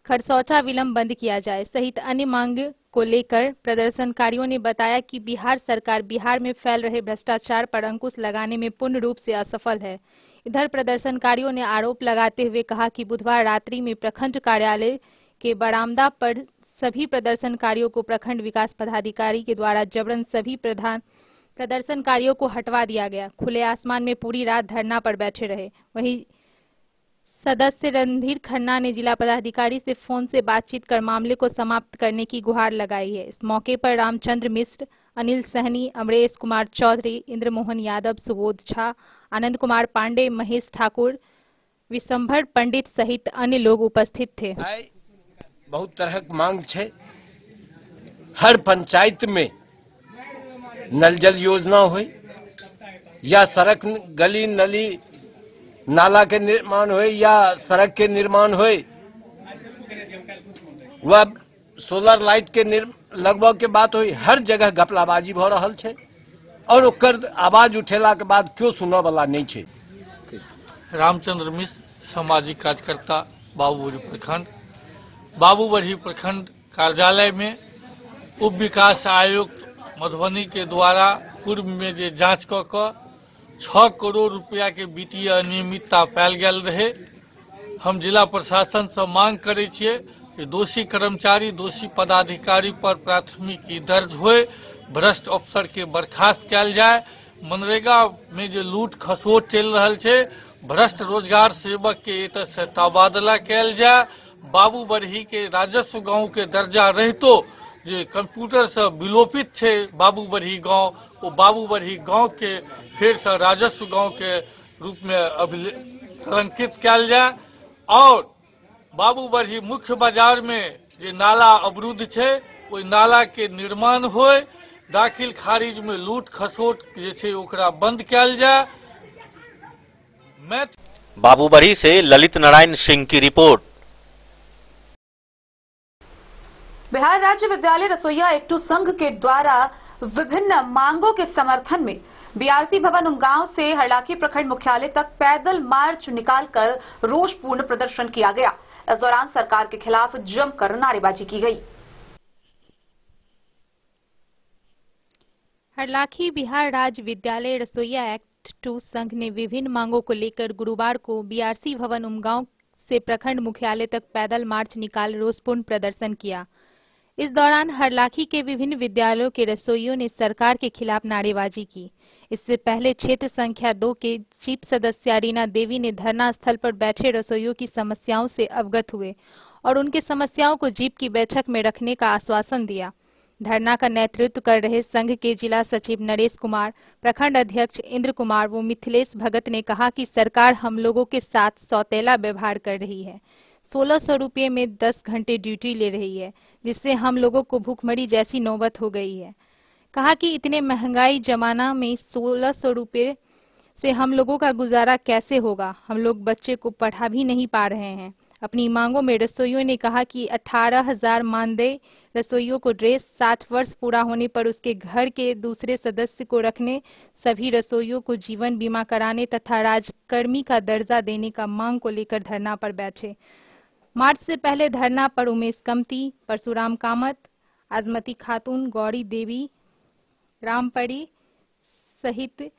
खरसौचा विलंब बंद किया जाए सहित अन्य मांग को लेकर प्रदर्शनकारियों ने बताया कि बिहार सरकार बिहार में फैल रहे भ्रष्टाचार पर अंकुश लगाने में पूर्ण रूप से असफल है। इधर प्रदर्शनकारियों ने आरोप लगाते हुए कहा कि बुधवार रात्रि में प्रखंड कार्यालय के बरामदा पर सभी प्रदर्शनकारियों को प्रखंड विकास पदाधिकारी के द्वारा जबरन सभी प्रदर्शनकारियों को हटवा दिया गया। खुले आसमान में पूरी रात धरना पर बैठे रहे। वहीं सदस्य रणधीर खन्ना ने जिला पदाधिकारी से फोन से बातचीत कर मामले को समाप्त करने की गुहार लगाई है। इस मौके पर रामचंद्र मिश्र, अनिल सहनी, अमरेश कुमार चौधरी, इंद्रमोहन यादव, सुबोध झा, आनंद कुमार पांडे, महेश ठाकुर, विशंभर पंडित सहित अन्य लोग उपस्थित थे। बहुत तरह की मांग है। हर पंचायत में नल जल योजना हो या सड़क, गली नली नाला के निर्माण हो या सड़क के निर्माण हो, वह सोलर लाइट के लगभग के बात हुई। हर जगह घपलाबाजी भ रहल है और ओकर आवाज उठेला के बाद क्यों सुनने वाला नहीं है। रामचंद्र मिश्र, सामाजिक कार्यकर्ता, बाबूबढ़ी प्रखंड कार्यालय में उप विकास आयुक्त मधुबनी के द्वारा पूर्व में जे जांच क 6 करोड़ रुपया के वित्तीय अनियमितता पायल गेल रहे। हम जिला प्रशासन से मांग करे छियै कि दोषी कर्मचारी, दोषी पदाधिकारी पर प्राथमिकी दर्ज होए, भ्रष्ट अफसर के बर्खास्त कयल जाए। मनरेगा में जो लूट खसोट चल रहा है, भ्रष्ट रोजगार सेवक के एत से तबादला कयल जाए। बाबूबढ़ी के राजस्व गांव के दर्जा रहितो जे कंप्यूटर से विलोपित थे बाबूबरही गांव, वो बाबूबरही गांव के फिर से राजस्व गांव के रूप में कलंकित किया जाए और बाबूबरही मुख्य बाजार में जे नाला अवरुद्ध है वो नाला के निर्माण होए, दाखिल खारिज में लूट खसोट जे छे ओकरा बंद किया जाए। बाबूबरही से ललित नारायण सिंह की रिपोर्ट। बिहार राज्य विद्यालय रसोइया एकटू संघ के द्वारा विभिन्न मांगों के समर्थन में बीआरसी भवन उमगांव से हरलाखी प्रखंड मुख्यालय तक पैदल मार्च निकालकर रोषपूर्ण प्रदर्शन किया गया। इस दौरान सरकार के खिलाफ जमकर नारेबाजी की गई। हरलाखी बिहार राज्य विद्यालय रसोइया एक्ट 2 संघ ने विभिन्न मांगों को लेकर गुरुवार को बीआरसी भवन उमगांव से प्रखंड मुख्यालय तक पैदल मार्च निकाल रोषपूर्ण प्रदर्शन किया। इस दौरान हरलाखी के विभिन्न विद्यालयों के रसोइयों ने सरकार के खिलाफ नारेबाजी की। इससे पहले क्षेत्र संख्या 2 के चीफ सदस्य रीना देवी ने धरना स्थल पर बैठे रसोइयों की समस्याओं से अवगत हुए और उनकी समस्याओं को जीप की बैठक में रखने का आश्वासन दिया। धरना का नेतृत्व कर रहे संघ के जिला सचिव नरेश कुमार, प्रखंड अध्यक्ष इंद्र कुमार व मिथिलेश भगत ने कहा कि सरकार हम लोगों के साथ सौतेला व्यवहार कर रही है। 1600 रुपये में 10 घंटे ड्यूटी ले रही है, जिससे हम लोगों को भूखमरी जैसी नौबत हो गई है। कहा कि इतने महंगाई जमाना में 1600 रुपये से हम लोगों का गुजारा कैसे होगा। हम लोग बच्चे को पढ़ा भी नहीं पा रहे हैं। अपनी मांगों में रसोइयों ने कहा कि 18,000 मानदेय रसोइयों को ड्रेस, 60 वर्ष पूरा होने पर उसके घर के दूसरे सदस्य को रखने, सभी रसोइयों को जीवन बीमा कराने तथा राजकर्मी का दर्जा देने का मांग को लेकर धरना पर बैठे। मार्च से पहले धरना पर उमेश कमती, परशुराम कामत, आजमती खातून, गौरी देवी, रामपरी सहित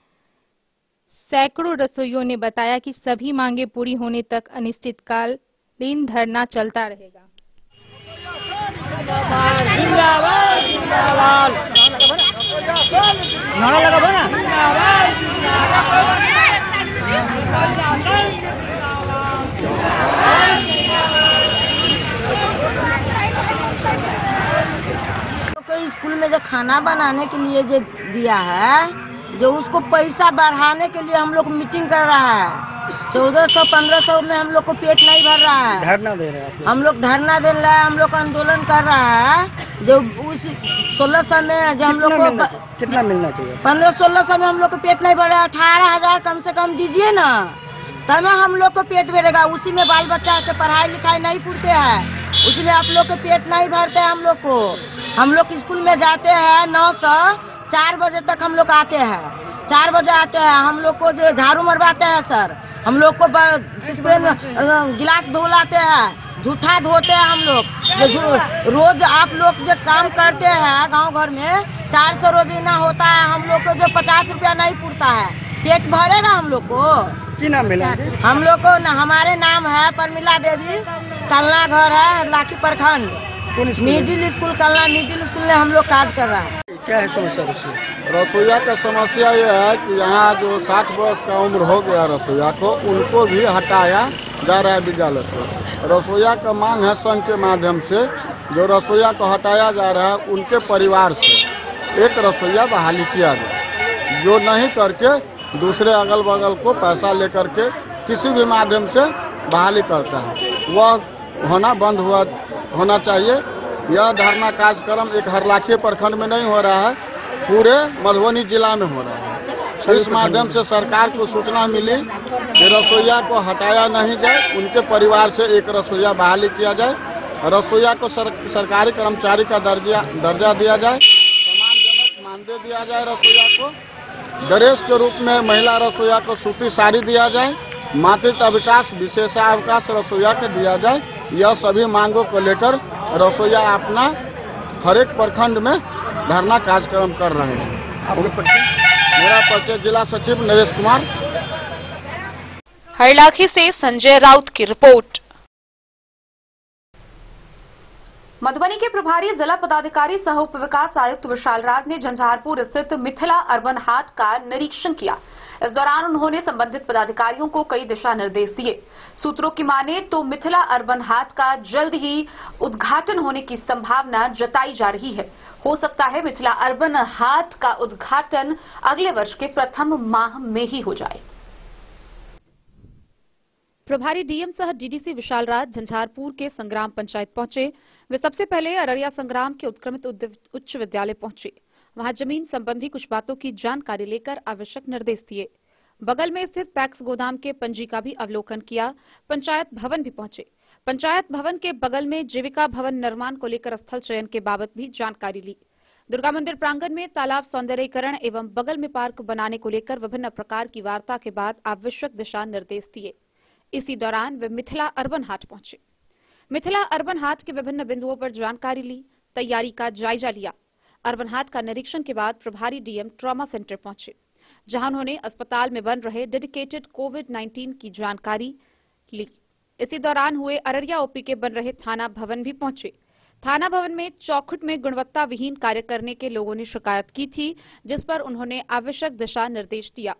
सैकड़ों रसोइयों ने बताया कि सभी मांगे पूरी होने तक अनिश्चितकालीन धरना चलता रहेगा। स्कूल में जो खाना बनाने के लिए जो दिया है, जो उसको पैसा बढ़ाने के लिए हम लोग मीटिंग कर रहा है। 1400-1500 में हम लोग को पेट नहीं भर रहा है। धरना दे रहे हैं हम लोग, धरना दे रहा है, हम लोग आंदोलन कर रहा है। जो उस 1600 में जो हम लोग को कितना मिलना चाहिए? 1500-1600 में हम लोग को पेट नहीं भर रहा है। 18,000 कम से कम दीजिए ना, तब हम लोग को पेट भरेगा। उसी में बाल बच्चा के पढ़ाई लिखाई नहीं पूछते हैं, उसी में आप लोग के पेट नहीं भरते हैं हम लोग को। हम लोग स्कूल में जाते हैं 9 से 4 बजे तक हम लोग आते हैं। 4 बजे आते हैं, हम लोग को जो झाड़ू मरवाते हैं सर, हम लोग को गिलास धोलाते हैं, जूठा धोते हैं हम लोग। रोज आप लोग जो काम करते हैं गांव घर में 400 रोजीना होता है, हम लोग को जो 50 रुपया नहीं पूछता है, पेट भरेगा हम लोग को? की नाम मिला? हम लोग को हमारे नाम है परमिला देवी, कलना घर है लाठी प्रखंड, मिडिल स्कूल कलना मिडिल स्कूल में हम लोग कार्य कर रहा है। क्या है समस्या? रसोईया का समस्या ये है कि यहाँ जो 60 वर्ष का उम्र हो गया रसोईया को, उनको भी हटाया जा रहा है विद्यालय से। रसोईया का मांग है संघ के माध्यम से, जो रसोईया को हटाया जा रहा है उनके परिवार से एक रसोईया बहाली किया जाए, जो नहीं करके दूसरे अगल बगल को पैसा लेकर के किसी भी माध्यम से बहाली करता है, वह होना बंद होना चाहिए। यह धरना कार्यक्रम एक हरलाखी प्रखंड में नहीं हो रहा है, पूरे मधुबनी जिला में हो रहा है। इस माध्यम से सरकार को सूचना मिली कि रसोईया को हटाया नहीं जाए, उनके परिवार से एक रसोईया बहाली किया जाए, रसोईया को सरकारी कर्मचारी का दर्जा दिया जाए, सम्मानजनक मानदेय दिया जाए, रसोईया को ड्रेस के रूप में महिला रसोईया को सूती साड़ी दिया जाए, मातृत्व अवकाश विशेषावकाश रसोईया को दिया जाए। यह सभी मांगों को लेकर रसोईया अपना हर एक प्रखंड में धरना कार्यक्रम कर रहे हैं। मेरा परिचय जिला सचिव नरेश कुमार। हरलाखी से संजय राउत की रिपोर्ट। मधुबनी के प्रभारी जिला पदाधिकारी सह उप विकास आयुक्त विशाल राज ने झंझारपुर स्थित मिथिला अर्बन हाट का निरीक्षण किया। इस दौरान उन्होंने संबंधित पदाधिकारियों को कई दिशा निर्देश दिए। सूत्रों की माने तो मिथिला अर्बन हाट का जल्द ही उद्घाटन होने की संभावना जताई जा रही है। हो सकता है मिथिला अर्बन हाट का उद्घाटन अगले वर्ष के प्रथम माह में ही हो जाए। प्रभारी डीएम सह डीडीसी विशाल राज झंझारपुर के संग्राम पंचायत पहुंचे। वे सबसे पहले अररिया संग्राम के उत्क्रमित उच्च विद्यालय पहुंचे। वहां जमीन संबंधी कुछ बातों की जानकारी लेकर आवश्यक निर्देश दिए। बगल में स्थित पैक्स गोदाम के पंजी का भी अवलोकन किया। पंचायत भवन भी पहुंचे। पंचायत भवन के बगल में जीविका भवन निर्माण को लेकर स्थल चयन के बाबत भी जानकारी ली। दुर्गा मंदिर प्रांगण में तालाब सौंदर्यीकरण एवं बगल में पार्क बनाने को लेकर विभिन्न प्रकार की वार्ता के बाद आवश्यक दिशा निर्देश दिए। इसी दौरान वे मिथिला अर्बन हाट पहुंचे। मिथिला अर्बन हाट के विभिन्न बिंदुओं पर जानकारी ली, तैयारी का जायजा लिया। अर्बन हाट का निरीक्षण के बाद प्रभारी डीएम ट्रॉमा सेंटर पहुंचे, जहां उन्होंने अस्पताल में बन रहे डेडिकेटेड कोविड-19 की जानकारी ली। इसी दौरान हुए अररिया ओपी के बन रहे थाना भवन भी पहुंचे। थाना भवन में चौखुट में गुणवत्ता विहीन कार्य करने के लोगों ने शिकायत की थी, जिस पर उन्होंने आवश्यक दिशा निर्देश दिया।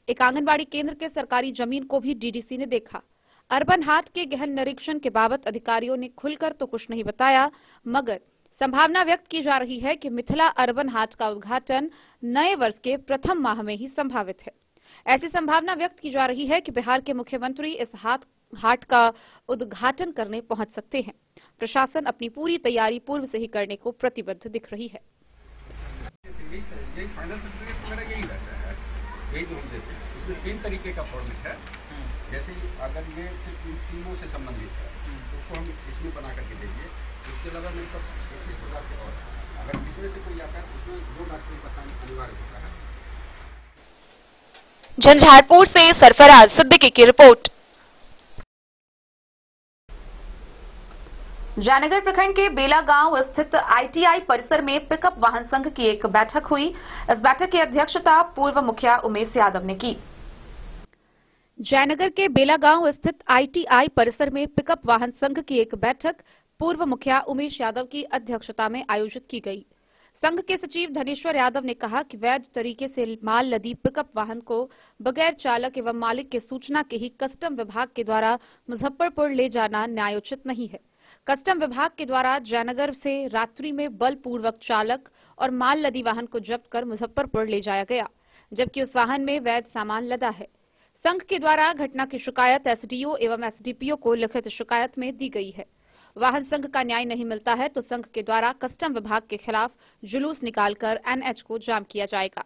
एक आंगनबाड़ी केंद्र के सरकारी जमीन को भी डीडीसी ने देखा। अर्बन हाट के गहन निरीक्षण के बाबत अधिकारियों ने खुलकर तो कुछ नहीं बताया, मगर संभावना व्यक्त की जा रही है कि मिथिला अर्बन हाट का उद्घाटन नए वर्ष के प्रथम माह में ही संभावित है। ऐसी संभावना व्यक्त की जा रही है कि बिहार के मुख्यमंत्री इस हाट का उद्घाटन करने पहुंच सकते हैं। प्रशासन अपनी पूरी तैयारी पूर्व से ही करने को प्रतिबद्ध दिख रही है। यही जो हम देते हैं उसमें 3 तरीके का फॉर्मेट है। जैसे अगर ये सिर्फ इन तीनों से संबंधित है तो उसको हम इसमें बना करके देंगे। उसके अलावा मेरे पास 21 प्रकार के और अगर इसमें से कोई आता है तो उसमें 2 डॉक्टरों का साइन अनिवार्य होता है। झंझारपुर से सरफराज सिद्दीकी की रिपोर्ट। जयनगर प्रखंड के बेला गांव स्थित आईटीआई परिसर में पिकअप वाहन संघ की एक बैठक हुई। इस बैठक की अध्यक्षता पूर्व मुखिया उमेश यादव ने की। जयनगर के बेला गांव स्थित आईटीआई परिसर में पिकअप वाहन संघ की एक बैठक पूर्व मुखिया उमेश यादव की अध्यक्षता में आयोजित की गई। संघ के सचिव धनेश्वर यादव ने कहा कि वैध तरीके से माल लदी पिकअप वाहन को बगैर चालक एवं मालिक के सूचना के ही कस्टम विभाग के द्वारा मुजफ्फरपुर ले जाना न्यायोचित नहीं है। कस्टम विभाग के द्वारा जयनगर से रात्रि में बलपूर्वक चालक और माल लदी वाहन को जब्त कर मुजफ्फरपुर ले जाया गया, जबकि उस वाहन में वैध सामान लदा है। संघ के द्वारा घटना की शिकायत एसडीओ एवं एसडीपीओ को लिखित शिकायत में दी गई है। वाहन संघ का न्याय नहीं मिलता है तो संघ के द्वारा कस्टम विभाग के खिलाफ जुलूस निकालकर एनएच को जाम किया जाएगा।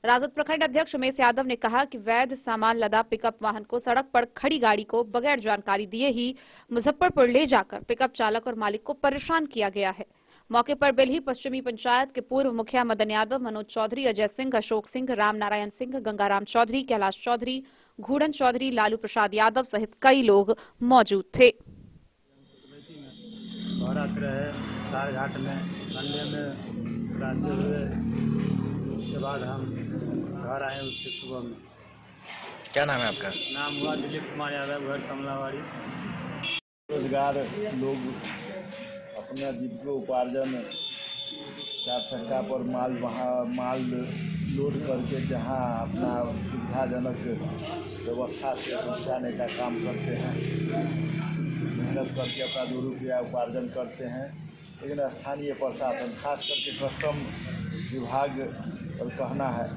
राजद प्रखंड अध्यक्ष उमेश यादव ने कहा कि वैध सामान लदा पिकअप वाहन को सड़क पर खड़ी गाड़ी को बगैर जानकारी दिए ही मुजफ्फरपुर ले जाकर पिकअप चालक और मालिक को परेशान किया गया है। मौके पर बेल्ही पश्चिमी पंचायत के पूर्व मुखिया मदन यादव, मनोज चौधरी, अजय सिंह, अशोक सिंह, राम नारायण सिंह, गंगाराम चौधरी, कैलाश चौधरी, घूड़न चौधरी, लालू प्रसाद यादव सहित कई लोग मौजूद थे। घाट में अंडे में रात हुए, उसके बाद हम घर आए उसके सुबह में। क्या नाम है आपका? नाम हुआ दिलीप कुमार यादव, घर कमलावाड़ी। रोजगार लोग अपने जीविकोपार्जन 4 चक्का पर माल लोड करके जहां अपना सुविधाजनक व्यवस्था से पहुँचाने का काम करते हैं, मेहनत करके अपना 2 रुपया उपार्जन करते हैं। लेकिन स्थानीय प्रशासन खास करके कस्टम विभाग पर कहना है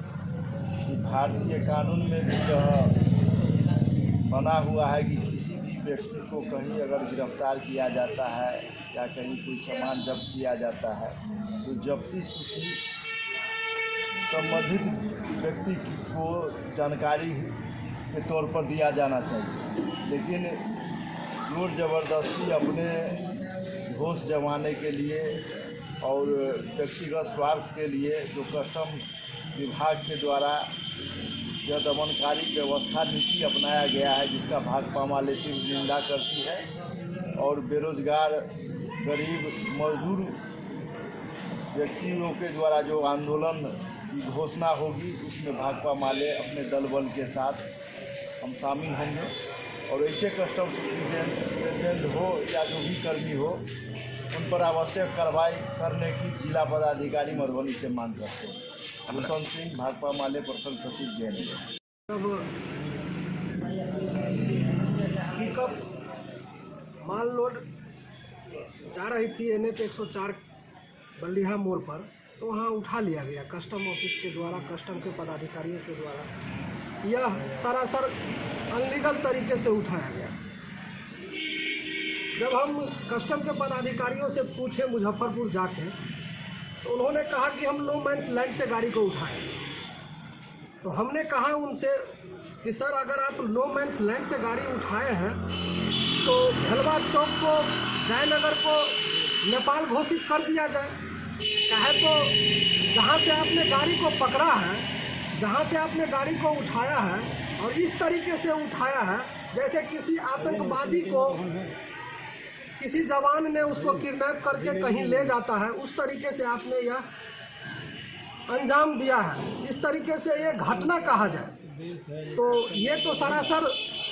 कि भारतीय कानून में भी बना हुआ है कि किसी भी व्यक्ति को कहीं अगर गिरफ्तार किया जाता है या कहीं कोई सामान जब्त किया जाता है तो जब्ती सूची संबंधित व्यक्ति को जानकारी के तौर पर दिया जाना चाहिए। लेकिन जोर जबरदस्ती अपने होश जमाने के लिए और व्यक्तिगत स्वार्थ के लिए जो कस्टम विभाग के द्वारा यह दमनकारी व्यवस्था नीति अपनाया गया है, जिसका भाकपा माले तीव्र निंदा करती है। और बेरोजगार गरीब मजदूर व्यक्तियों के द्वारा जो आंदोलन की घोषणा होगी उसमें भाकपा माले अपने दल बल के साथ हम शामिल होंगे। और ऐसे कस्टम सुपरिटेंडेंट हो या जो भी कर्मी हो उन पर आवश्यक कार्रवाई करने की जिला पदाधिकारी मधुबनी से मांग करते हैं। भूषण सिंह, भाकपा माले, प्रखंड सचिव जैन। पिकअप माल लोड जा रही थी NH 104 बल्लिहा मोड़ पर, तो वहाँ उठा लिया गया कस्टम ऑफिस के द्वारा, कस्टम के पदाधिकारियों के द्वारा। यह सरासर अनलीगल तरीके से उठाया गया। जब हम कस्टम के पदाधिकारियों से पूछे मुजफ्फरपुर जाके, तो उन्होंने कहा कि हम नो मैंस लैंड से गाड़ी को उठाए। तो हमने कहा उनसे कि सर, अगर आप नो मैंस लैंड से गाड़ी उठाए हैं तो भलवा चौक को, जयनगर को नेपाल घोषित कर दिया जाए। कहे तो जहाँ से आपने गाड़ी को पकड़ा है, जहाँ से आपने गाड़ी को उठाया है, और इस तरीके से उठाया है जैसे किसी आतंकवादी को किसी जवान ने उसको किडनैप करके कहीं ले जाता है, उस तरीके से आपने यह अंजाम दिया है। इस तरीके से ये घटना कहा जाए तो ये तो सरासर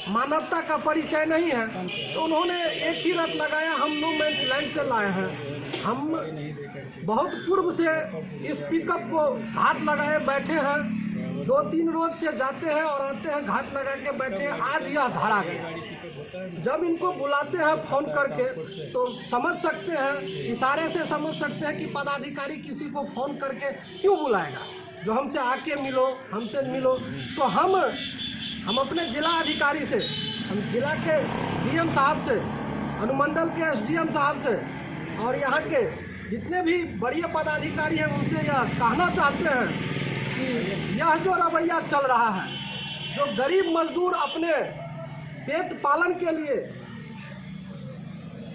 मानवता का परिचय नहीं है। तो उन्होंने एक ही रट लगाया, हम नो मैंस लैंड से लाए हैं। हम बहुत पूर्व से इस पिकअप को घात लगाए बैठे हैं, 2-3 रोज से जाते हैं और आते हैं, घात लगा के बैठे हैं। आज यह धरा गया। जब इनको बुलाते हैं फोन करके तो समझ सकते हैं, इशारे से समझ सकते हैं कि पदाधिकारी किसी को फोन करके क्यों बुलाएगा, जो हमसे आके मिलो, हमसे मिलो। तो हम अपने जिला अधिकारी से, हम जिला के DM साहब से, अनुमंडल के SDM साहब से और यहाँ के जितने भी बड़े पदाधिकारी हैं उनसे यह कहना चाहते हैं कि यह जो रवैया चल रहा है, जो गरीब मजदूर अपने पेट पालन के लिए,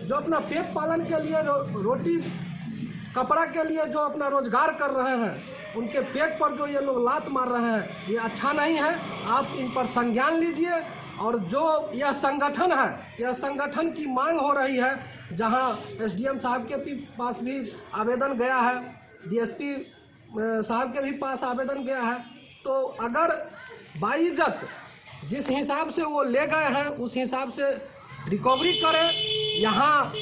जो अपना पेट पालन के लिए रोटी कपड़ा के लिए जो अपना रोजगार कर रहे हैं, उनके पेट पर जो ये लोग लात मार रहे हैं, ये अच्छा नहीं है। आप इन पर संज्ञान लीजिए। और जो यह संगठन है, यह संगठन की मांग हो रही है, जहां SDM साहब के भी पास भी आवेदन गया है, DSP साहब के भी पास आवेदन गया है। तो अगर बाइज्जत जिस हिसाब से वो ले गए हैं उस हिसाब से रिकवरी करें, यहाँ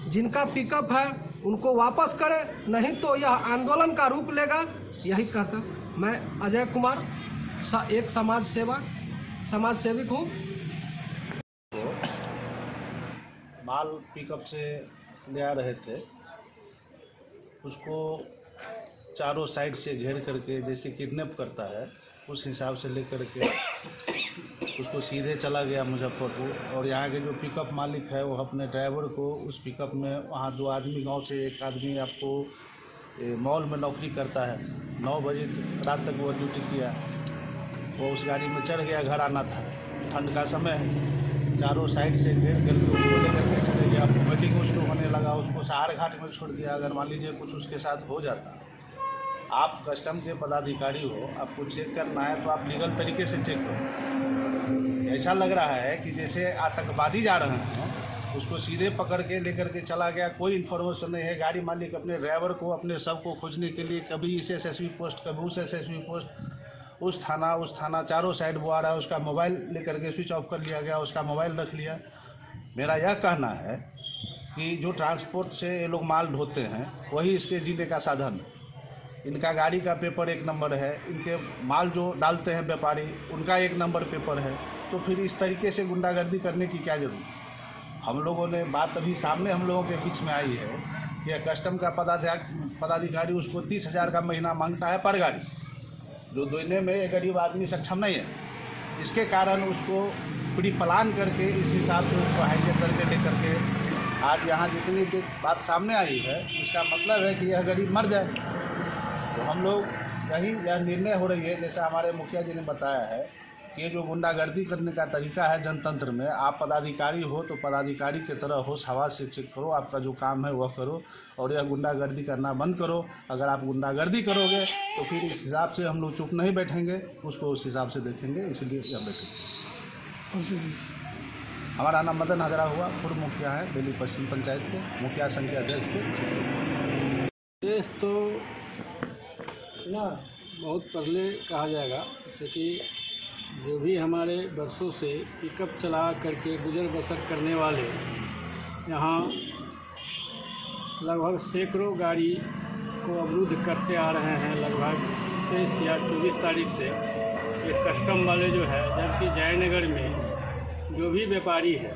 जिनका पिकअप है उनको वापस करें, नहीं तो यह आंदोलन का रूप लेगा। यही कहता मैं अजय कुमार, एक समाज सेवक हूँ। माल पिकअप से ले आ रहे थे, उसको चारों साइड से घेर करके जैसे किडनैप करता है उस हिसाब से लेकर के उसको सीधे चला गया मुजफ्फरपुर। और यहाँ के जो पिकअप मालिक है वो अपने ड्राइवर को उस पिकअप में, वहाँ 2 आदमी गांव से, एक आदमी आपको मॉल में नौकरी करता है, 9 बजे रात तक वो ड्यूटी किया, वो उस गाड़ी में चढ़ गया, घर आना था, ठंड का समय है, चारों साइड से घेर करके उसको लेकर के चले गया। वेटिंग उसको होने लगा, उसको सहार घाट में छोड़ दिया। अगर मान लीजिए कुछ उसके साथ हो जाता, आप कस्टम के पदाधिकारी हो, आपको चेक करना है तो आप लीगल तरीके से चेक करो। ऐसा लग रहा है कि जैसे आतंकवादी जा रहे हैं, उसको सीधे पकड़ के लेकर के चला गया, कोई इन्फॉर्मेशन नहीं है। गाड़ी मालिक अपने ड्राइवर को, अपने सब को खोजने के लिए कभी इस SSB पोस्ट, कभी उस SSB पोस्ट, उस थाना, चारों साइड वो आ रहा है। उसका मोबाइल लेकर के स्विच ऑफ कर लिया गया, उसका मोबाइल रख लिया। मेरा यह कहना है कि जो ट्रांसपोर्ट से ये लोग माल ढोते हैं वही इसके जीने का साधन है। इनका गाड़ी का पेपर 1 नंबर है, इनके माल जो डालते हैं व्यापारी उनका 1 नंबर पेपर है। तो फिर इस तरीके से गुंडागर्दी करने की क्या जरूरत? हम लोगों ने बात अभी सामने हम लोगों के बीच में आई है कि कस्टम का पदाधिकारी उसको 30,000 का महीना मांगता है पर गाड़ी, जो देने में एक गरीब आदमी सक्षम नहीं है। इसके कारण उसको प्री प्लान करके इस हिसाब से उसको हाईजैक करके लेकर के आज यहाँ जितनी भी बात सामने आई है, इसका मतलब है कि यह गरीब मर जाए। तो हम लोग कहीं यह निर्णय हो रही है, जैसे हमारे मुखिया जी ने बताया है कि ये जो गुंडागर्दी करने का तरीका है जनतंत्र में, आप पदाधिकारी हो तो पदाधिकारी की तरह होश हवास से चेक करो, आपका जो काम है वह करो और यह गुंडागर्दी करना बंद करो। अगर आप गुंडागर्दी करोगे तो फिर इस हिसाब से हम लोग चुप नहीं बैठेंगे, उसको उस हिसाब से देखेंगे, इसलिए यह बैठेंगे। हमारा नाम मदन हजरा हुआ, पूर्व मुखिया है बेली पश्चिम पंचायत के, मुखिया संघ के अध्यक्ष थे। देश तो ना बहुत पहले कहा जाएगा, जैसे कि जो भी हमारे वर्षों से पिकअप चला करके गुजर बसर करने वाले यहाँ लगभग सैकड़ों गाड़ी को अवरुद्ध करते आ रहे हैं। लगभग 23 या 24 तारीख से ये कस्टम वाले जो है, जबकि जयनगर में जो भी व्यापारी है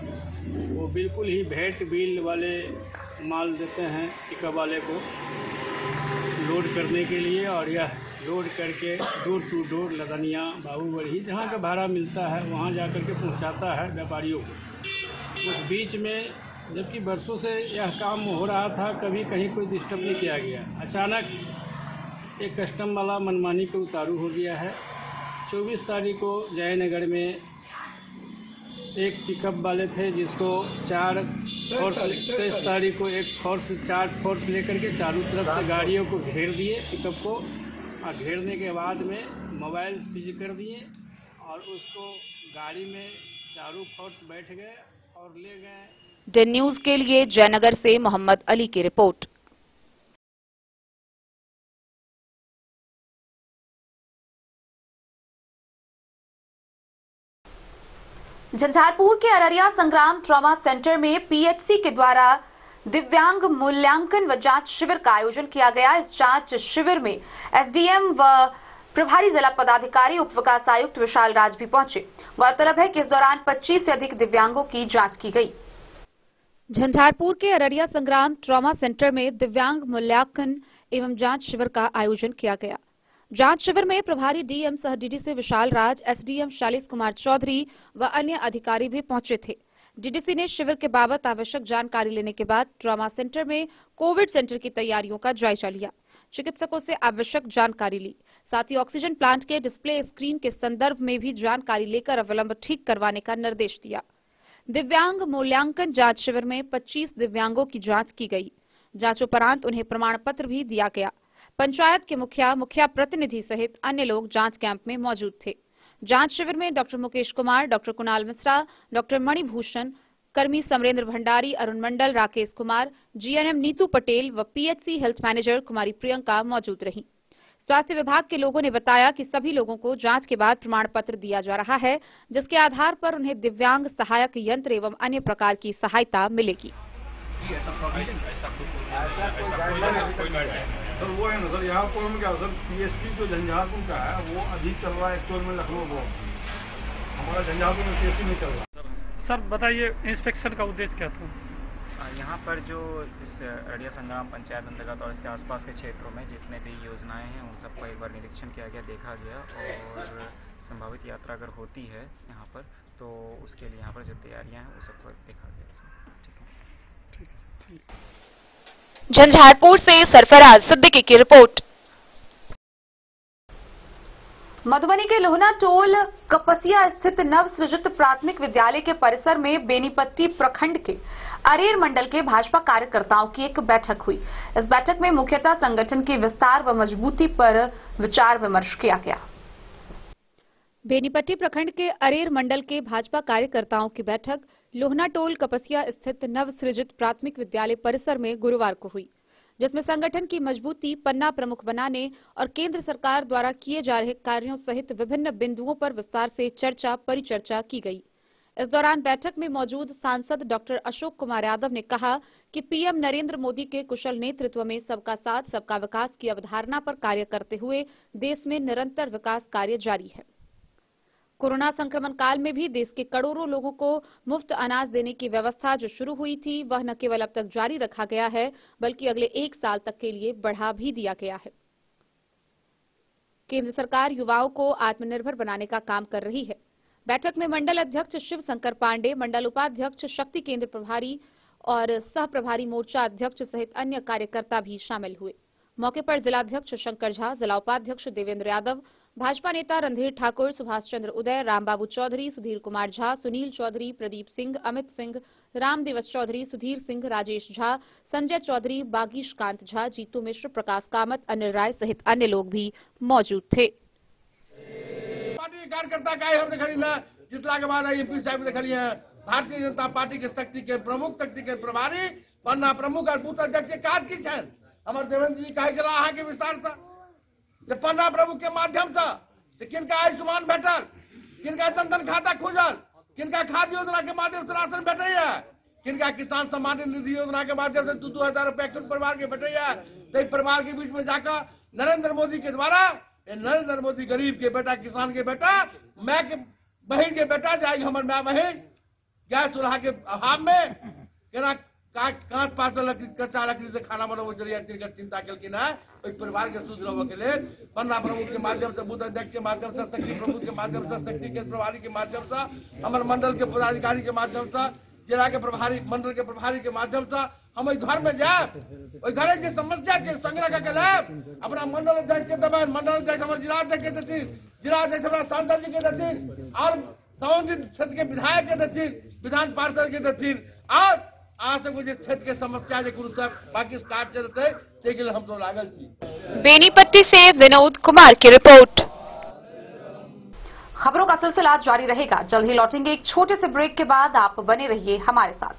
वो बिल्कुल ही भेंट बिल वाले माल देते हैं पिकअप वाले को लोड करने के लिए, और यह लोड करके डोर टू डोर लदनिया, बाबूबड़ी जहाँ का भाड़ा मिलता है वहाँ जा कर के पहुँचाता है व्यापारियों को। उस बीच में जबकि बरसों से यह काम हो रहा था, कभी कहीं कोई डिस्टर्ब नहीं किया गया। अचानक एक कस्टम वाला मनमानी पे उतारू हो गया है। 24 तारीख को जयनगर में एक पिकअप वाले थे जिसको 23 तारीख को एक फोर्स 4 फोर्स लेकर के चारों तरफ से गाड़ियों को घेर दिए पिकअप को, और घेरने के बाद में मोबाइल सीज कर दिए और उसको गाड़ी में चारों फोर्स बैठ गए और ले गए। डेन न्यूज के लिए जयनगर से मोहम्मद अली की रिपोर्ट। झंझारपुर के अररिया संग्राम ट्रॉमा सेंटर में पीएचसी के द्वारा दिव्यांग मूल्यांकन व जांच शिविर का आयोजन किया गया। इस जांच शिविर में एसडीएम व प्रभारी जिला पदाधिकारी उप विकास आयुक्त विशाल राज भी पहुंचे। गौरतलब है कि इस दौरान 25 से अधिक दिव्यांगों की जांच की गई। झंझारपुर के अररिया संग्राम ट्रॉमा सेंटर में दिव्यांग मूल्यांकन एवं जांच शिविर का आयोजन किया गया। जांच शिविर में प्रभारी डीएम सह डीडीसी विशाल राज, एसडीएम शालिस कुमार चौधरी व अन्य अधिकारी भी पहुंचे थे। डीडीसी ने शिविर के बाबत आवश्यक जानकारी लेने के बाद ट्रॉमा सेंटर में कोविड सेंटर की तैयारियों का जायजा लिया, चिकित्सकों से आवश्यक जानकारी ली, साथ ही ऑक्सीजन प्लांट के डिस्प्ले स्क्रीन के संदर्भ में भी जानकारी लेकर अविलंब ठीक करवाने का निर्देश दिया। दिव्यांग मूल्यांकन जांच शिविर में 25 दिव्यांगों की जांच की गई। जांच उपरांत उन्हें प्रमाण पत्र भी दिया गया। पंचायत के मुखिया प्रतिनिधि सहित अन्य लोग जांच कैंप में मौजूद थे। जांच शिविर में doctor Mukesh Kumar, doctor Kunal Mishra, doctor Manibhushan, कर्मी समरेंद्र भंडारी, अरुण मंडल, राकेश कुमार, जीएनएम नीतू पटेल व पीएचसी हेल्थ मैनेजर कुमारी प्रियंका मौजूद रहीं। स्वास्थ्य विभाग के लोगों ने बताया कि सभी लोगों को जांच के बाद प्रमाण पत्र दिया जा रहा है, जिसके आधार पर उन्हें दिव्यांग सहायक यंत्र एवं अन्य प्रकार की सहायता मिलेगी। सर वो है ना सर, यहाँ पर क्या सर, पीएससी जो झंझारपुर का है वो अभी चल रहा है एक्चुअल में लखनऊ में, हमारा झंझारपुर में पीएससी नहीं चल रहा। सर बताइए, इंस्पेक्शन का उद्देश्य क्या था? यहाँ पर जो इस अररिया संग्राम पंचायत अंतर्गत और इसके आसपास के क्षेत्रों में जितने भी योजनाएं हैं उन सबका एक बार निरीक्षण किया गया, देखा गया, और संभावित यात्रा अगर होती है यहाँ पर तो उसके लिए यहाँ पर जो तैयारियां हैं वो सबको देखा गया। ठीक है। झंझारपुर से सरफराज सिद्दीकी की रिपोर्ट। मधुबनी के लोहना टोल कपसिया स्थित नव सृजित प्राथमिक विद्यालय के परिसर में बेनीपट्टी प्रखंड के अरेर मंडल के भाजपा कार्यकर्ताओं की एक बैठक हुई। इस बैठक में मुख्यतः संगठन के विस्तार व मजबूती पर विचार विमर्श किया गया। बेनीपट्टी प्रखंड के अरेर मंडल के भाजपा कार्यकर्ताओं की बैठक लोहना टोल कपसिया स्थित नव सृजित प्राथमिक विद्यालय परिसर में गुरुवार को हुई, जिसमें संगठन की मजबूती, पन्ना प्रमुख बनाने और केंद्र सरकार द्वारा किए जा रहे कार्यों सहित विभिन्न बिंदुओं पर विस्तार से चर्चा परिचर्चा की गई। इस दौरान बैठक में मौजूद सांसद डॉक्टर अशोक कुमार यादव ने कहा कि पीएम नरेंद्र मोदी के कुशल नेतृत्व में सबका साथ सबका विकास की अवधारणा पर कार्य करते हुए देश में निरंतर विकास कार्य जारी है। कोरोना संक्रमण काल में भी देश के करोड़ों लोगों को मुफ्त अनाज देने की व्यवस्था जो शुरू हुई थी वह न केवल अब तक जारी रखा गया है बल्कि अगले 1 साल तक के लिए बढ़ा भी दिया गया है। केंद्र सरकार युवाओं को आत्मनिर्भर बनाने का काम कर रही है। बैठक में मंडल अध्यक्ष शिव शंकर पांडे, मंडल उपाध्यक्ष शक्ति केंद्र प्रभारी और सह प्रभारी मोर्चा अध्यक्ष सहित अन्य कार्यकर्ता भी शामिल हुए। मौके पर जिलाध्यक्ष शंकर झा, जिला उपाध्यक्ष देवेंद्र यादव, भाजपा नेता रणधीर ठाकुर, सुभाष चंद्र उदय, रामबाबू चौधरी, सुधीर कुमार झा, सुनील चौधरी, प्रदीप सिंह, अमित सिंह, राम दिवस चौधरी, सुधीर सिंह, राजेश झा, संजय चौधरी, बागीश कांत झा, जीतू मिश्र, प्रकाश कामत, अनिल राय सहित अन्य लोग भी मौजूद थे। पार्टी कार्यकर्ता का खड़ी ना जितला के बाद एमपी साहब खड़ी है। भारतीय जनता पार्टी के शक्ति के प्रमुख, शक्ति के प्रभारी, पन्ना प्रमुख और बूथ अध्यक्ष कार्य की छन हमारे देवेंद्र जी कहे चला अहाँ के विस्तार से पन्ना प्रमुख के माध्यम से किनका आयुष्मान भेटल, किनका जनधन खाता खुजल, किनका खाद्य योजना के माध्यम से राशन भेटे है, किनका किसान सम्मान निधि योजना के माध्यम से 2,000 रुपया किन परिवार के बटेगा, तो परिवार के बीच में जाकर नरेंद्र मोदी के द्वारा, नरेंद्र मोदी गरीब के बेटा, किसान के बेटा, मैं के बहन के बेटा जाएगी, हमारे माँ बहन गैस चूल्हा के अभाव में केना काट पात लकड़ी, कच्चा लकड़ी से खाना बनाबो जरिया चिंता केलखिन है। ओहि परिवार के सुधरबो के लिए पन्ना प्रमुख के माध्यम से, बूथ अध्यक्ष के माध्यम से, शक्ति प्रमुख के माध्यम से, शक्ति के प्रभारी के माध्यम से, हमारे मंडल के पदाधिकारी के माध्यम से, जिला के प्रभारी, मंडल के प्रभारी के माध्यम से हम घर में जाए, घर की समस्या के संग्रह करके लाए, अपना मंडल अध्यक्ष के दबाए, मंडल अध्यक्ष हमारे जिला अध्यक्ष के देती, जिला अध्यक्ष हमारा सांसद जी के देती, और संबंधित क्षेत्र के विधायक के देती, विधान पार्षद के देती, और आज तक मुझे क्षेत्र के समस्या बाकी कार्य चलते हैं, हम तो लागल थी। बेनीपट्टी से विनोद कुमार की रिपोर्ट। खबरों का सिलसिला जारी रहेगा, जल्द ही लौटेंगे एक छोटे से ब्रेक के बाद। आप बने रहिए हमारे साथ।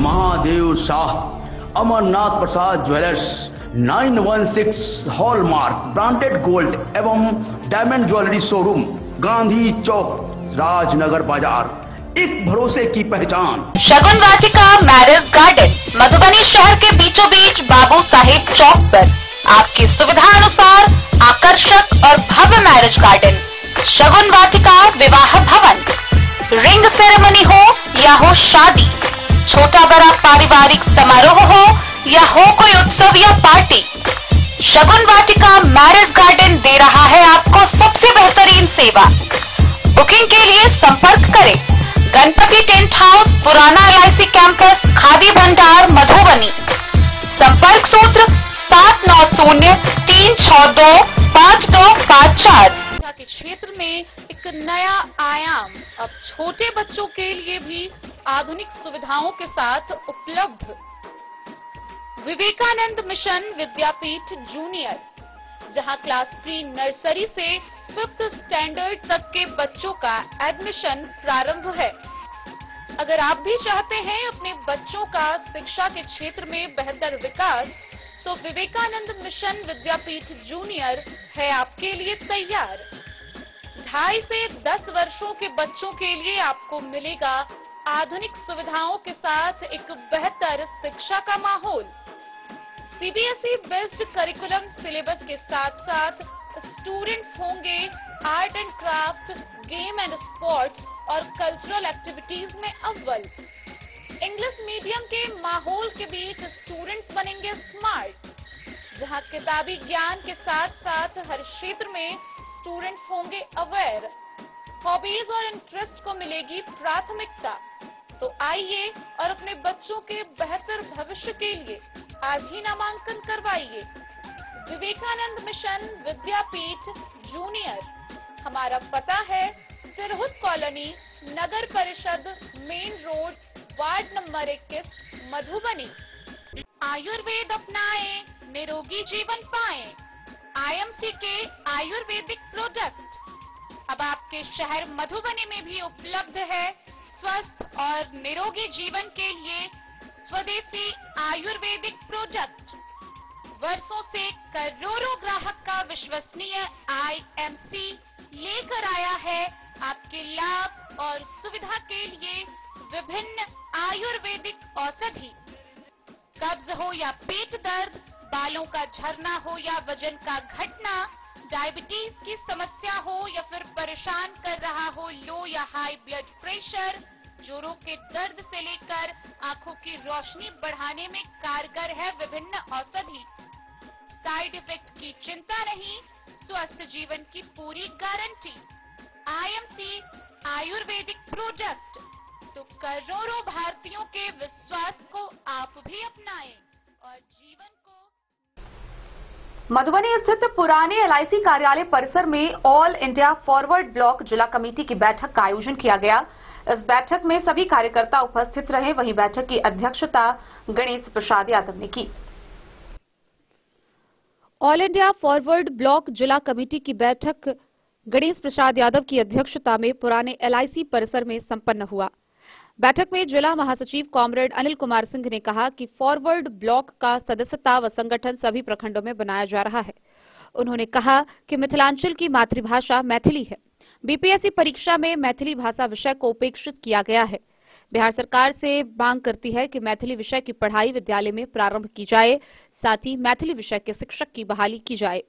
महादेव शाह, अमरनाथ प्रसाद ज्वेलर्स, 916 हॉलमार्क ब्रांडेड गोल्ड एवं डायमंड ज्वेलरी शोरूम, गांधी चौक, राजनगर बाजार, एक भरोसे की पहचान। शगुन वाटिका मैरिज गार्डन, मधुबनी शहर के बीचों बीच बाबू साहिब चौक पर आपकी सुविधा अनुसार आकर्षक और भव्य मैरिज गार्डन। शगुन वाटिका विवाह भवन, रिंग सेरेमनी हो या हो शादी, छोटा बड़ा पारिवारिक समारोह हो या हो कोई उत्सव या पार्टी, शगुन वाटिका मैरिज गार्डन दे रहा है आपको सबसे बेहतरीन सेवा। बुकिंग के लिए संपर्क करें गणपति टेंट हाउस, पुराना LIC कैंपस, खादी भंडार, मधुबनी। संपर्क सूत्र 7903625254। के क्षेत्र में एक नया आयाम अब छोटे बच्चों के लिए भी आधुनिक सुविधाओं के साथ उपलब्ध। विवेकानंद मिशन विद्यापीठ जूनियर, जहां क्लास प्री नर्सरी से 5th स्टैंडर्ड तक के बच्चों का एडमिशन प्रारंभ है। अगर आप भी चाहते हैं अपने बच्चों का शिक्षा के क्षेत्र में बेहतर विकास, तो विवेकानंद मिशन विद्यापीठ जूनियर है आपके लिए तैयार। 2.5 से 10 वर्षों के बच्चों के लिए आपको मिलेगा आधुनिक सुविधाओं के साथ एक बेहतर शिक्षा का माहौल। CBSE बेस्ड करिकुलम सिलेबस के साथ साथ स्टूडेंट्स होंगे art and craft, game and sports और कल्चरल एक्टिविटीज में अव्वल। इंग्लिश मीडियम के माहौल के बीच स्टूडेंट्स बनेंगे स्मार्ट, जहां किताबी ज्ञान के साथ साथ हर क्षेत्र में स्टूडेंट्स होंगे अवेयर। हॉबीज और इंटरेस्ट को मिलेगी प्राथमिकता। तो आइए और अपने बच्चों के बेहतर भविष्य के लिए आज ही नामांकन करवाइए। विवेकानंद मिशन विद्यापीठ जूनियर, हमारा पता है तिरहुत कॉलोनी, नगर परिषद, main road, ward number 21, Madhubani. Ayurveda अपनाएं, निरोगी जीवन पाएं। IMC के आयुर्वेदिक प्रोडक्ट अब आपके शहर मधुबनी में भी उपलब्ध है। स्वस्थ और निरोगी जीवन के लिए स्वदेशी आयुर्वेदिक प्रोडक्ट वर्षों से करोड़ों ग्राहक का विश्वसनीय IMC लेकर आया है आपके लाभ और सुविधा के लिए विभिन्न आयुर्वेदिक औषधि। कब्ज हो या पेट दर्द, बालों का झरना हो या वजन का घटना, डायबिटीज की समस्या हो या फिर परेशान कर रहा हो लो या हाई ब्लड प्रेशर, जोड़ों के दर्द से लेकर आंखों की रोशनी बढ़ाने में कारगर है विभिन्न औषधि। साइड इफेक्ट की चिंता नहीं, स्वस्थ जीवन की पूरी गारंटी। IMC आयुर्वेदिक प्रोडक्ट, तो करोड़ों भारतीयों के विश्वास को आप भी अपनाएं और जीवन को। मधुबनी स्थित पुराने LIC कार्यालय परिसर में ऑल इंडिया फॉरवर्ड ब्लॉक जिला कमेटी की बैठक का आयोजन किया गया। इस बैठक में सभी कार्यकर्ता उपस्थित रहे। वहीं बैठक की अध्यक्षता गणेश प्रसाद यादव ने की। ऑल इंडिया फॉरवर्ड ब्लॉक जिला कमेटी की बैठक गणेश प्रसाद यादव की अध्यक्षता में पुराने LIC परिसर में संपन्न हुआ। बैठक में जिला महासचिव कॉमरेड अनिल कुमार सिंह ने कहा कि फॉरवर्ड ब्लॉक का सदस्यता व संगठन सभी प्रखंडों में बनाया जा रहा है। उन्होंने कहा कि मिथिलांचल की मातृभाषा मैथिली है। BPSC परीक्षा में मैथिली भाषा विषय को उपेक्षित किया गया है। बिहार सरकार से मांग करती है कि मैथिली विषय की पढ़ाई विद्यालय में प्रारंभ की जाए, साथ ही मैथिली विषय के शिक्षक की बहाली की जाए।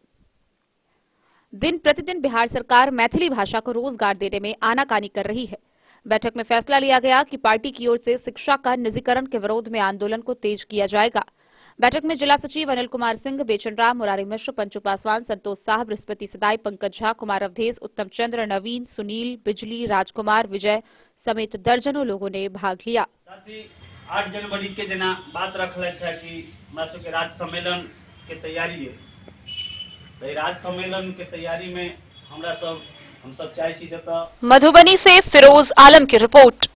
दिन प्रतिदिन बिहार सरकार मैथिली भाषा को रोजगार देने में आनाकानी कर रही है। बैठक में फैसला लिया गया कि पार्टी की ओर से शिक्षा का निजीकरण के विरोध में आंदोलन को तेज किया जाएगा। बैठक में जिला सचिव अनिल कुमार सिंह, बेचन राम, मुरारी मिश्र, पंचू पासवान, संतोष साहब, बृहस्पति सदाई, पंकज झा, कुमार अवधेश, उत्तम चंद्र, नवीन, सुनील, बिजली, राजकुमार, विजय समेत दर्जनों लोगों ने भाग लिया। 8 जनवरी के जना बात रखल है कि के राज्य सम्मेलन के तैयारी है। राज्य सम्मेलन के तैयारी में हम सब चाहे चीजें तो। मधुबनी से फिरोज आलम की रिपोर्ट।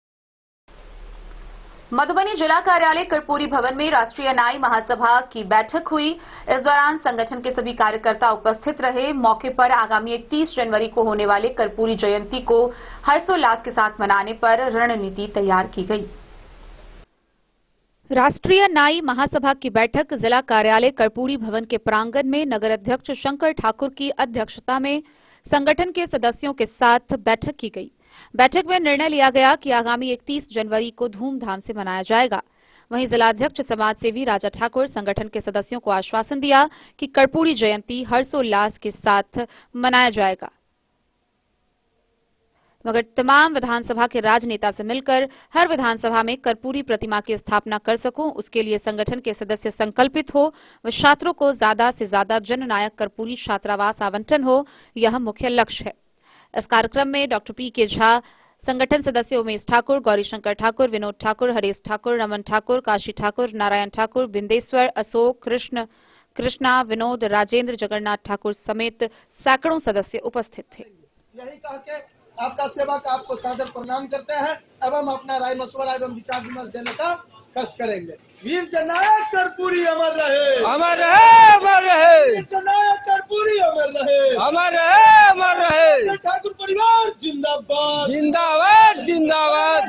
मधुबनी जिला कार्यालय कर्पूरी भवन में राष्ट्रीय न्याय महासभा की बैठक हुई। इस दौरान संगठन के सभी कार्यकर्ता उपस्थित रहे। मौके पर आगामी 31 जनवरी को होने वाले कर्पूरी जयंती को हर्षोल्लास के साथ मनाने पर रणनीति तैयार की गई। राष्ट्रीय न्याय महासभा की बैठक जिला कार्यालय कर्पूरी भवन के प्रांगण में नगर अध्यक्ष शंकर ठाकुर की अध्यक्षता में संगठन के सदस्यों के साथ बैठक की गई। बैठक में निर्णय लिया गया कि आगामी 31 जनवरी को धूमधाम से मनाया जाएगा। वहीं जिलाध्यक्ष समाज सेवी राजा ठाकुर संगठन के सदस्यों को आश्वासन दिया कि कर्पूरी जयंती हर्षोल्लास के साथ मनाया जाएगा, मगर तमाम विधानसभा के राजनेता से मिलकर हर विधानसभा में कर्पूरी प्रतिमा की स्थापना कर सकूं, उसके लिए संगठन के सदस्य संकल्पित हो व छात्रों को ज्यादा से ज्यादा जननायक कर्पूरी छात्रावास आवंटन हो, यह मुख्य लक्ष्य है। इस कार्यक्रम में डॉक्टर PK झा, संगठन सदस्य उमेश ठाकुर, गौरीशंकर ठाकुर, विनोद ठाकुर, हरेश ठाकुर, रमन ठाकुर, काशी ठाकुर, नारायण ठाकुर, बिंदेश्वर, अशोक, कृष्णा, विनोद, राजेंद्र, जगन्नाथ ठाकुर समेत सैकड़ों सदस्य उपस्थित थे। यही कह के आपका सेवक आपको सादर प्रणाम करते हैं एवं अपना राय मशवरा एवं विचार विमर्श देने का कष्ट करेंगे। वीर जननायक कर्पूरी अमर रहे, अमर रहे, अमर रहे। वीर जननायक कर्पूरी अमर रहे, अमर रहे, अमर रहे। ठाकुर परिवार जिंदाबाद, जिंदाबाद, जिंदाबाद।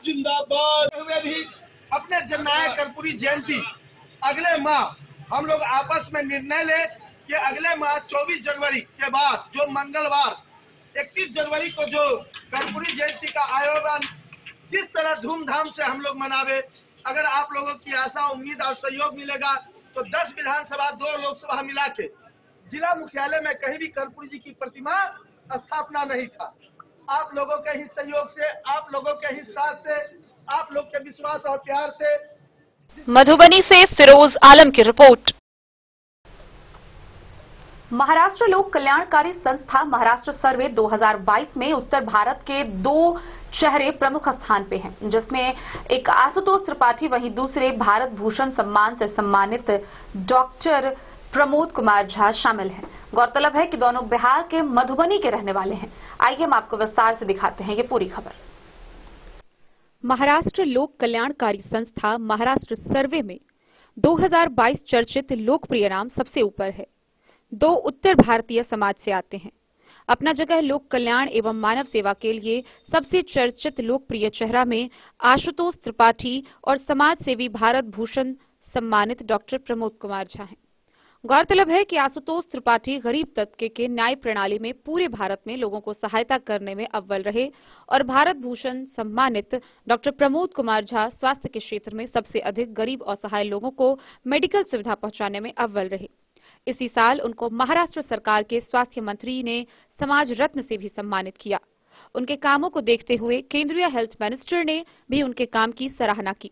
जिंदाबाद। हुए भी अपने जननायक कर्पूरी जयंती अगले माह हम लोग आपस में निर्णय ले कि अगले माह 24 जनवरी के बाद जो मंगलवार 31 जनवरी को जो कर्पूरी जयंती का आयोजन किस तरह धूमधाम से हम लोग मनावे। अगर आप लोगों की आशा, उम्मीद और सहयोग मिलेगा तो 10 विधानसभा, 2 लोकसभा मिला के जिला मुख्यालय में कहीं भी कर्पूरी जी की प्रतिमा स्थापना नहीं था। आप लोगों के ही सहयोग से, आप लोगों के ही साथ से, आप लोग के विश्वास और प्यार से। मधुबनी से फिरोज आलम की रिपोर्ट। महाराष्ट्र लोक कल्याणकारी संस्था महाराष्ट्र सर्वे 2022 में उत्तर भारत के 2 चेहरे प्रमुख स्थान पे हैं, जिसमें एक आशुतोष त्रिपाठी, वहीं दूसरे भारत भूषण सम्मान से सम्मानित डॉक्टर प्रमोद कुमार झा शामिल हैं। गौरतलब है कि दोनों बिहार के मधुबनी के रहने वाले हैं। आइए हम आपको विस्तार से दिखाते हैं ये पूरी खबर। महाराष्ट्र लोक कल्याणकारी संस्था महाराष्ट्र सर्वे में 2022 चर्चित लोकप्रिय नाम सबसे ऊपर है। 2 उत्तर भारतीय समाज से आते हैं। अपना जगह लोक कल्याण एवं मानव सेवा के लिए सबसे चर्चित लोकप्रिय चेहरा में आशुतोष त्रिपाठी और समाज सेवी भारत भूषण सम्मानित डॉक्टर प्रमोद कुमार झा हैं। गौरतलब है कि आशुतोष त्रिपाठी गरीब तबके के न्याय प्रणाली में पूरे भारत में लोगों को सहायता करने में अव्वल रहे और भारत भूषण सम्मानित डॉक्टर प्रमोद कुमार झा स्वास्थ्य के क्षेत्र में सबसे अधिक गरीब और असहाय लोगों को मेडिकल सुविधा पहुंचाने में अव्वल रहे। इसी साल उनको महाराष्ट्र सरकार के स्वास्थ्य मंत्री ने समाज रत्न से भी सम्मानित किया। उनके कामों को देखते हुए केंद्रीय हेल्थ मिनिस्टर ने भी उनके काम की सराहना की।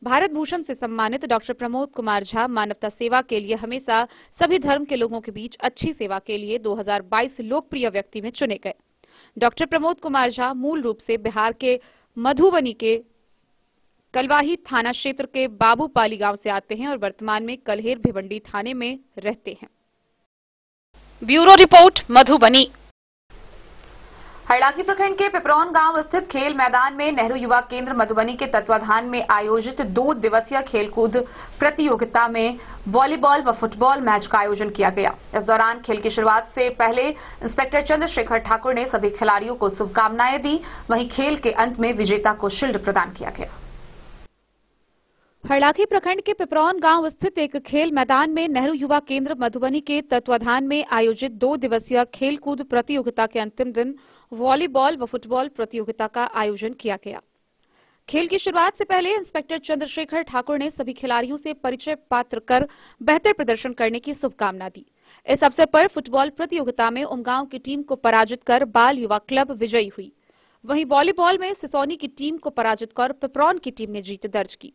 भारत भूषण से सम्मानित डॉक्टर प्रमोद कुमार झा मानवता सेवा के लिए हमेशा सभी धर्म के लोगों के बीच अच्छी सेवा के लिए 2022 लोकप्रिय व्यक्ति में चुने गए। डॉक्टर प्रमोद कुमार झा मूल रूप से बिहार के मधुबनी के कलवाही थाना क्षेत्र के बाबूपाली गांव से आते हैं और वर्तमान में कल्हेर भिवंडी थाने में रहते हैं। Bureau report Madhubani. हरलाखी प्रखंड के पिपरौन गांव स्थित खेल मैदान में नेहरू युवा केंद्र मधुबनी के तत्वाधान में आयोजित 2 दिवसीय खेलकूद प्रतियोगिता में वॉलीबॉल व फुटबॉल मैच का आयोजन किया गया। इस दौरान खेल की शुरुआत से पहले इंस्पेक्टर चंद्रशेखर ठाकुर ने सभी खिलाड़ियों को शुभकामनाएं दी। वहीं खेल के अंत में विजेता को शील्ड प्रदान किया गया। हरलाखी प्रखंड के पिपरौन गांव स्थित एक खेल मैदान में नेहरू युवा केंद्र मधुबनी के तत्वाधान में आयोजित 2 दिवसीय खेलकूद प्रतियोगिता के अंतिम दिन वॉलीबॉल व फुटबॉल प्रतियोगिता का आयोजन किया गया। खेल की शुरुआत से पहले इंस्पेक्टर चंद्रशेखर ठाकुर ने सभी खिलाड़ियों से परिचय पात्र कर बेहतर प्रदर्शन करने की शुभकामना दी। इस अवसर पर फुटबॉल प्रतियोगिता में उमगांव की टीम को पराजित कर बाल युवा क्लब विजयी हुई। वहीं वॉलीबॉल में सिसोनी की टीम को पराजित कर पिपरौन की टीम ने जीत दर्ज की।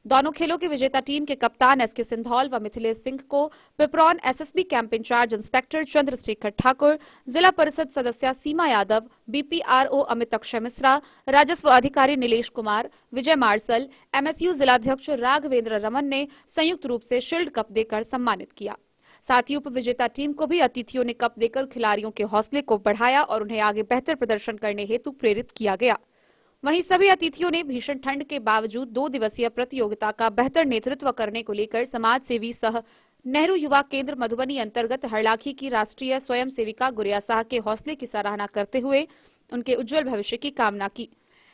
दोनों खेलों की विजेता टीम के कप्तान एसके सिंधौल व मिथिलेश सिंह को Pipraun SSB camp in-charge inspector Chandrashekhar Thakur, जिला परिषद सदस्य सीमा यादव, बीपीआरओ अमित अक्षय मिश्रा, राजस्व अधिकारी नीलेश कुमार, विजय मार्शल, एमएसयू जिलाध्यक्ष राघवेंद्र रमन ने संयुक्त रूप से शील्ड कप देकर सम्मानित किया। साथ ही उप विजेता टीम को भी अतिथियों ने कप देकर खिलाड़ियों के हौसले को बढ़ाया और उन्हें आगे बेहतर प्रदर्शन करने हेतु प्रेरित किया गया। वहीं सभी अतिथियों ने भीषण ठंड के बावजूद 2 दिवसीय प्रतियोगिता का बेहतर नेतृत्व करने को लेकर समाज सेवी सह नेहरू युवा केंद्र मधुबनी अंतर्गत हरलाखी की राष्ट्रीय स्वयं सेविका गुड़िया शाह के हौसले की सराहना करते हुए उनके उज्जवल भविष्य की कामना की।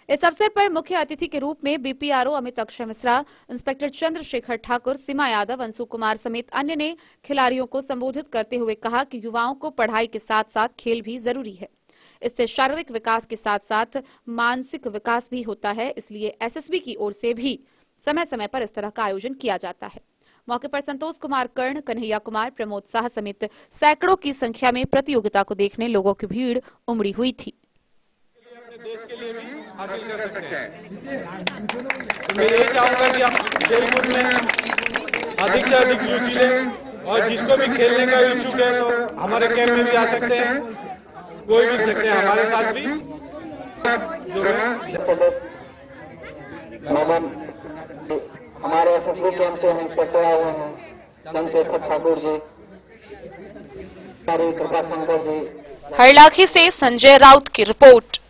इस अवसर पर मुख्य अतिथि के रूप में बीपीआरओ अमित अक्षय मिश्रा, इंस्पेक्टर चंद्रशेखर ठाकुर, सीमा यादव, अंशु कुमार समेत अन्य ने खिलाड़ियों को संबोधित करते हुए कहा कि युवाओं को पढ़ाई के साथ साथ खेल भी जरूरी है। इससे शारीरिक विकास के साथ साथ मानसिक विकास भी होता है, इसलिए एसएसबी की ओर से भी समय समय पर इस तरह का आयोजन किया जाता है। मौके पर संतोष कुमार कर्ण, कन्हैया कुमार, प्रमोद शाह समेत सैकड़ों की संख्या में प्रतियोगिता को देखने लोगों की भीड़ उमड़ी हुई थी। देश के लिए भी हासिल कर सकते हैं। मैं यही चाहूंगा कि आप खेलकूद में अधिक से अधिक रुचि लें और जिसको भी खेलने का इच्छुक है तो हमारे कैंप में भी आ सकते हैं, कोई भी सकते हैं हमारे साथ भी जो है। हमारे एसएसबी कैंप से इंस्पेक्टर आए हुए हैं चंद्रशेखर ठाकुर जी, कृपा शंकर जी। हरलाखी से संजय राउत की रिपोर्ट।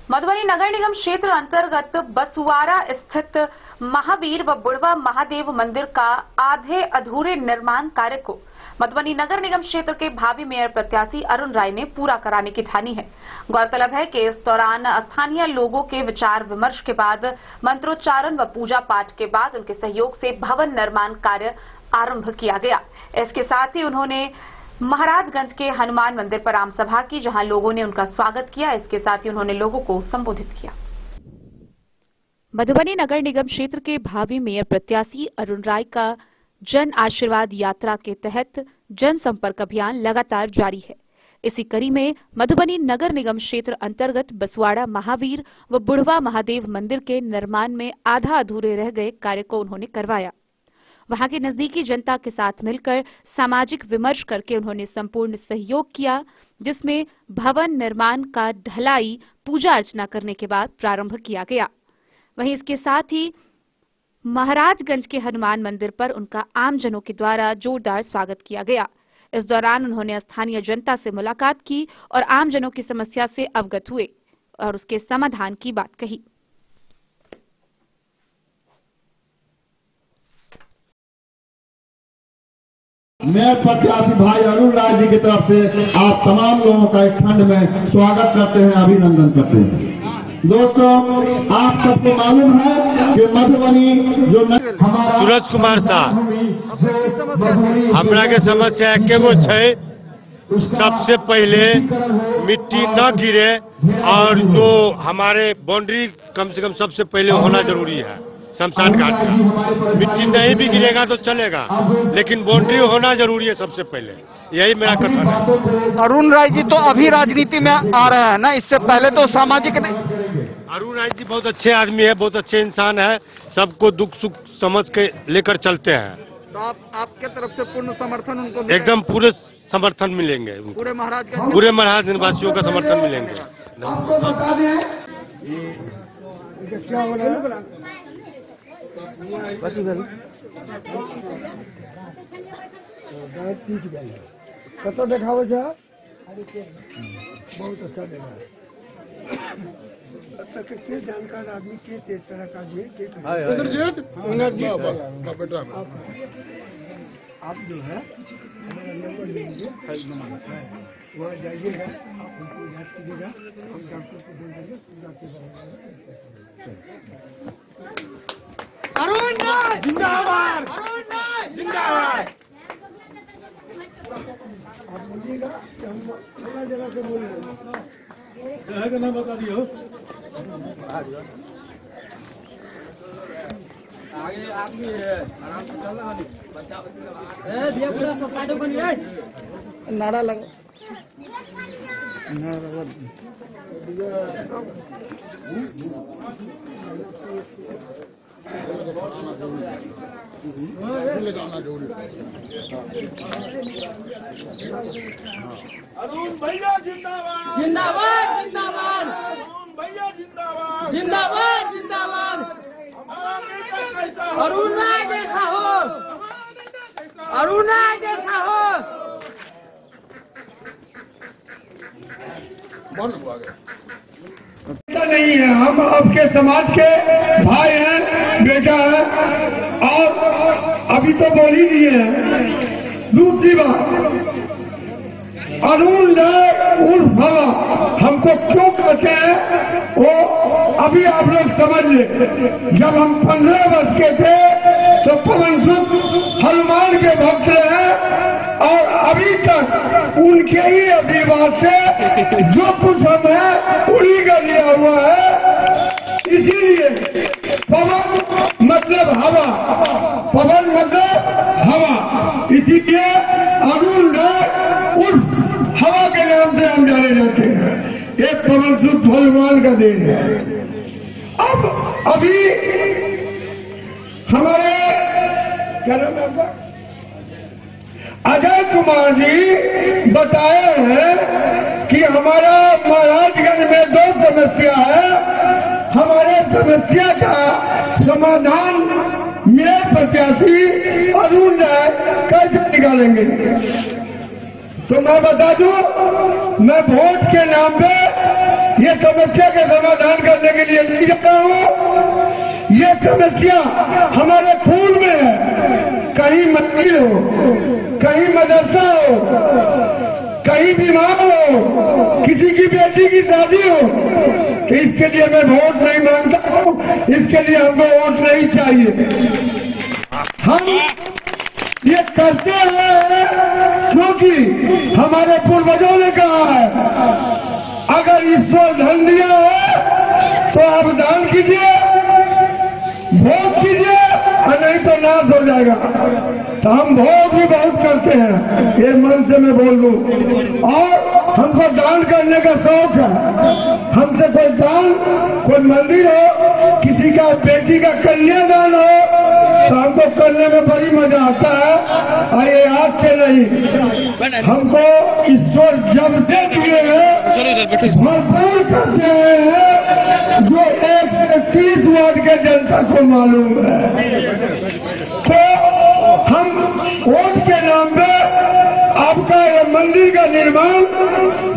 मधुबनी नगर निगम क्षेत्र अंतर्गत बसुआरा स्थित महावीर व बुढ़वा महादेव मंदिर का आधे अधूरे निर्माण कार्य को मधुबनी नगर निगम क्षेत्र के भावी मेयर प्रत्याशी अरुण राय ने पूरा कराने की ठानी है। गौरतलब है कि इस दौरान स्थानीय लोगों के विचार विमर्श के बाद मंत्रोच्चारण व पूजा पाठ के बाद उनके सहयोग से भवन निर्माण कार्य आरंभ किया गया। इसके साथ ही उन्होंने महाराजगंज के हनुमान मंदिर पर आम सभा की, जहां लोगों ने उनका स्वागत किया। इसके साथ ही उन्होंने लोगों को संबोधित किया। मधुबनी नगर निगम क्षेत्र के भावी मेयर प्रत्याशी अरुण राय का जन आशीर्वाद यात्रा के तहत जनसंपर्क अभियान लगातार जारी है। इसी कड़ी में मधुबनी नगर निगम क्षेत्र अंतर्गत बसवाड़ा महावीर व बुढ़वा महादेव मंदिर के निर्माण में आधा अधूरे रह गए कार्य को उन्होंने करवाया। वहां के नजदीकी जनता के साथ मिलकर सामाजिक विमर्श करके उन्होंने संपूर्ण सहयोग किया, जिसमें भवन निर्माण का ढलाई पूजा अर्चना करने के बाद प्रारंभ किया गया। वहीं इसके साथ ही महाराजगंज के हनुमान मंदिर पर उनका आमजनों के द्वारा जोरदार स्वागत किया गया। इस दौरान उन्होंने स्थानीय जनता से मुलाकात की और आमजनों की समस्या से अवगत हुए और उसके समाधान की बात कही। मैं प्रत्याशी भाई अरुण राय जी की तरफ से आप तमाम लोगों का इस खंड में स्वागत करते हैं, अभिनंदन करते हैं। दोस्तों, आप सबको मालूम है कि मधुबनी जो हमारा सूरज कुमार शाह हमरा के समस्या एकेगो है, सबसे पहले मिट्टी न गिरे और जो हमारे बाउंड्री कम से कम सबसे पहले होना जरूरी है। शमशान घाट का। मिट्टी नहीं भी गिरेगा तो चलेगा, लेकिन बाउंड्री होना जरूरी है सबसे पहले, यही मेरा कथन है। अरुण राय जी तो अभी राजनीति में आ रहे हैं ना, इससे पहले तो सामाजिक अरुण राय जी बहुत अच्छे आदमी है, बहुत अच्छे इंसान है, सबको दुख सुख समझ के लेकर चलते हैं। तो आपके तरफ से पूर्ण समर्थन उनको मिलेगा? एकदम पूरे समर्थन मिलेंगे, पूरे महाराजगंज पूरे महाराज निवासियों का समर्थन मिलेंगे। आपको बता दें क्या हो रहा है? कतो देखावे छे? बहुत अच्छा देखा। अच्छा के जानकार आदमी के तेज तरह का आदमी के आप जो है हमारा नंबर ले लीजिए, वहाँ जाइएगा, उनको याद कीजिएगा, हम डॉक्टर को बोल देंगे पूरा अरुण राय जिंदाबाद, अरुण राय जिंदाबाद। आप बोलिएगा कि हम अगला जगह से बोल रहे हैं, का नाम बता दियो। आगे आदमी है, आराम से चल रहा है। दिया पूरा सब काटो बनी है, नारा लगा। अरुण भैया जिंदाबाद, जिंदाबाद जिंदाबाद, अरुण भैया जिंदाबाद, जिंदाबाद जिंदाबाद। हमारा नेता कैसा हो? अरुण राय जैसा हो, अरुण राय जैसा हो। नहीं है, हम आपके समाज के भाई हैं, बेटा है, और अभी तो बोल ही दिए हैं। दूसरी बात, अरुण राय उर्फ हवा हमको क्यों कहते हैं वो अभी आप लोग समझ ले। जब हम 15 वर्ष के थे तो पवन सुत हनुमान के भक्त रहे, और अभी तक उनके ही आशीर्वाद से जो कुछ हम है उन्हीं का लिया हुआ है। इसीलिए पवन मतलब हवा, पवन मतलब हवा, इसीलिए अरुण राय उर्फ हवा के नाम से हम जाने जाते हैं। एक पवन सुत भगवान का देन है। अब अभी हमारे क्या नाम है आपका, अजय कुमार जी बताए हैं कि हमारा महाराजगंज में 2 समस्या है, हमारे समस्या का समाधान मेरे प्रत्याशी अरुण राय कैसे निकालेंगे। तो मैं बता दूं, मैं वोट के नाम पे ये समस्या के समाधान करने के लिए नहीं जाता हूं। ये समस्या हमारे खून में है। कहीं मंदिर हो, कहीं मदरसा हो, कहीं बीमार हो, किसी की बेटी की शादी हो, तो इसके लिए मैं वोट नहीं मांगता हूं, इसके लिए हमको वोट नहीं चाहिए। हम ये करते हैं क्योंकि हमारे पूर्वजों ने कहा है, अगर ईश्वर धन दिया है तो आप दान कीजिए, भोग कीजिए, और नहीं तो नाश हो जाएगा। तो हम भोग भी बहुत करते हैं, ये मन से मैं बोल दूं, और हमको दान करने का शौक है। हमसे कोई दान, कोई मंदिर हो, किसी का बेटी का कन्यादान हो, तो हमको करने में बड़ी मजा आता है। और ये आज से नहीं, हमको ईश्वर जब से दिए हैं भरपूर करते हैं, जो 130 वार्ड के जनता को मालूम है। तो हम वोट के नाम पे आपका ये मंदिर का निर्माण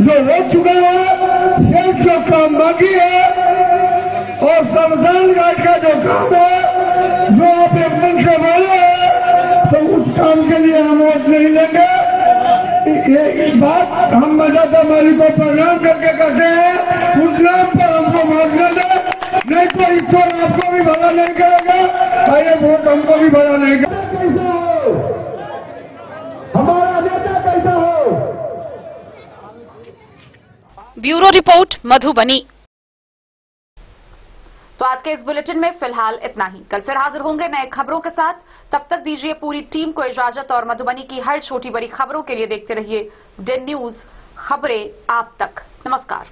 जो हो चुका है, शेष जो काम बाकी है, और शमशान घाट का जो काम है, जो आप एक मन से बोले हैं, तो उस काम के लिए हम वोट नहीं लेंगे। ये बात हम मर्यादा मालिक को प्रणाम करके कहते हैं, उस नाम पर हमको वोट न दे, नहीं तो ईश्वर आपको भी भला नहीं करेगा, और ये वोट हमको भी भला नहीं करेगा। कैसा हो हमारा नेता, कैसा हो। Bureau report Madhubani. तो आज के इस बुलेटिन में फिलहाल इतना ही। कल फिर हाजिर होंगे नए खबरों के साथ। तब तक दीजिए पूरी टीम को इजाजत और मधुबनी की हर छोटी बड़ी खबरों के लिए देखते रहिए DEN न्यूज, खबरें आप तक। नमस्कार।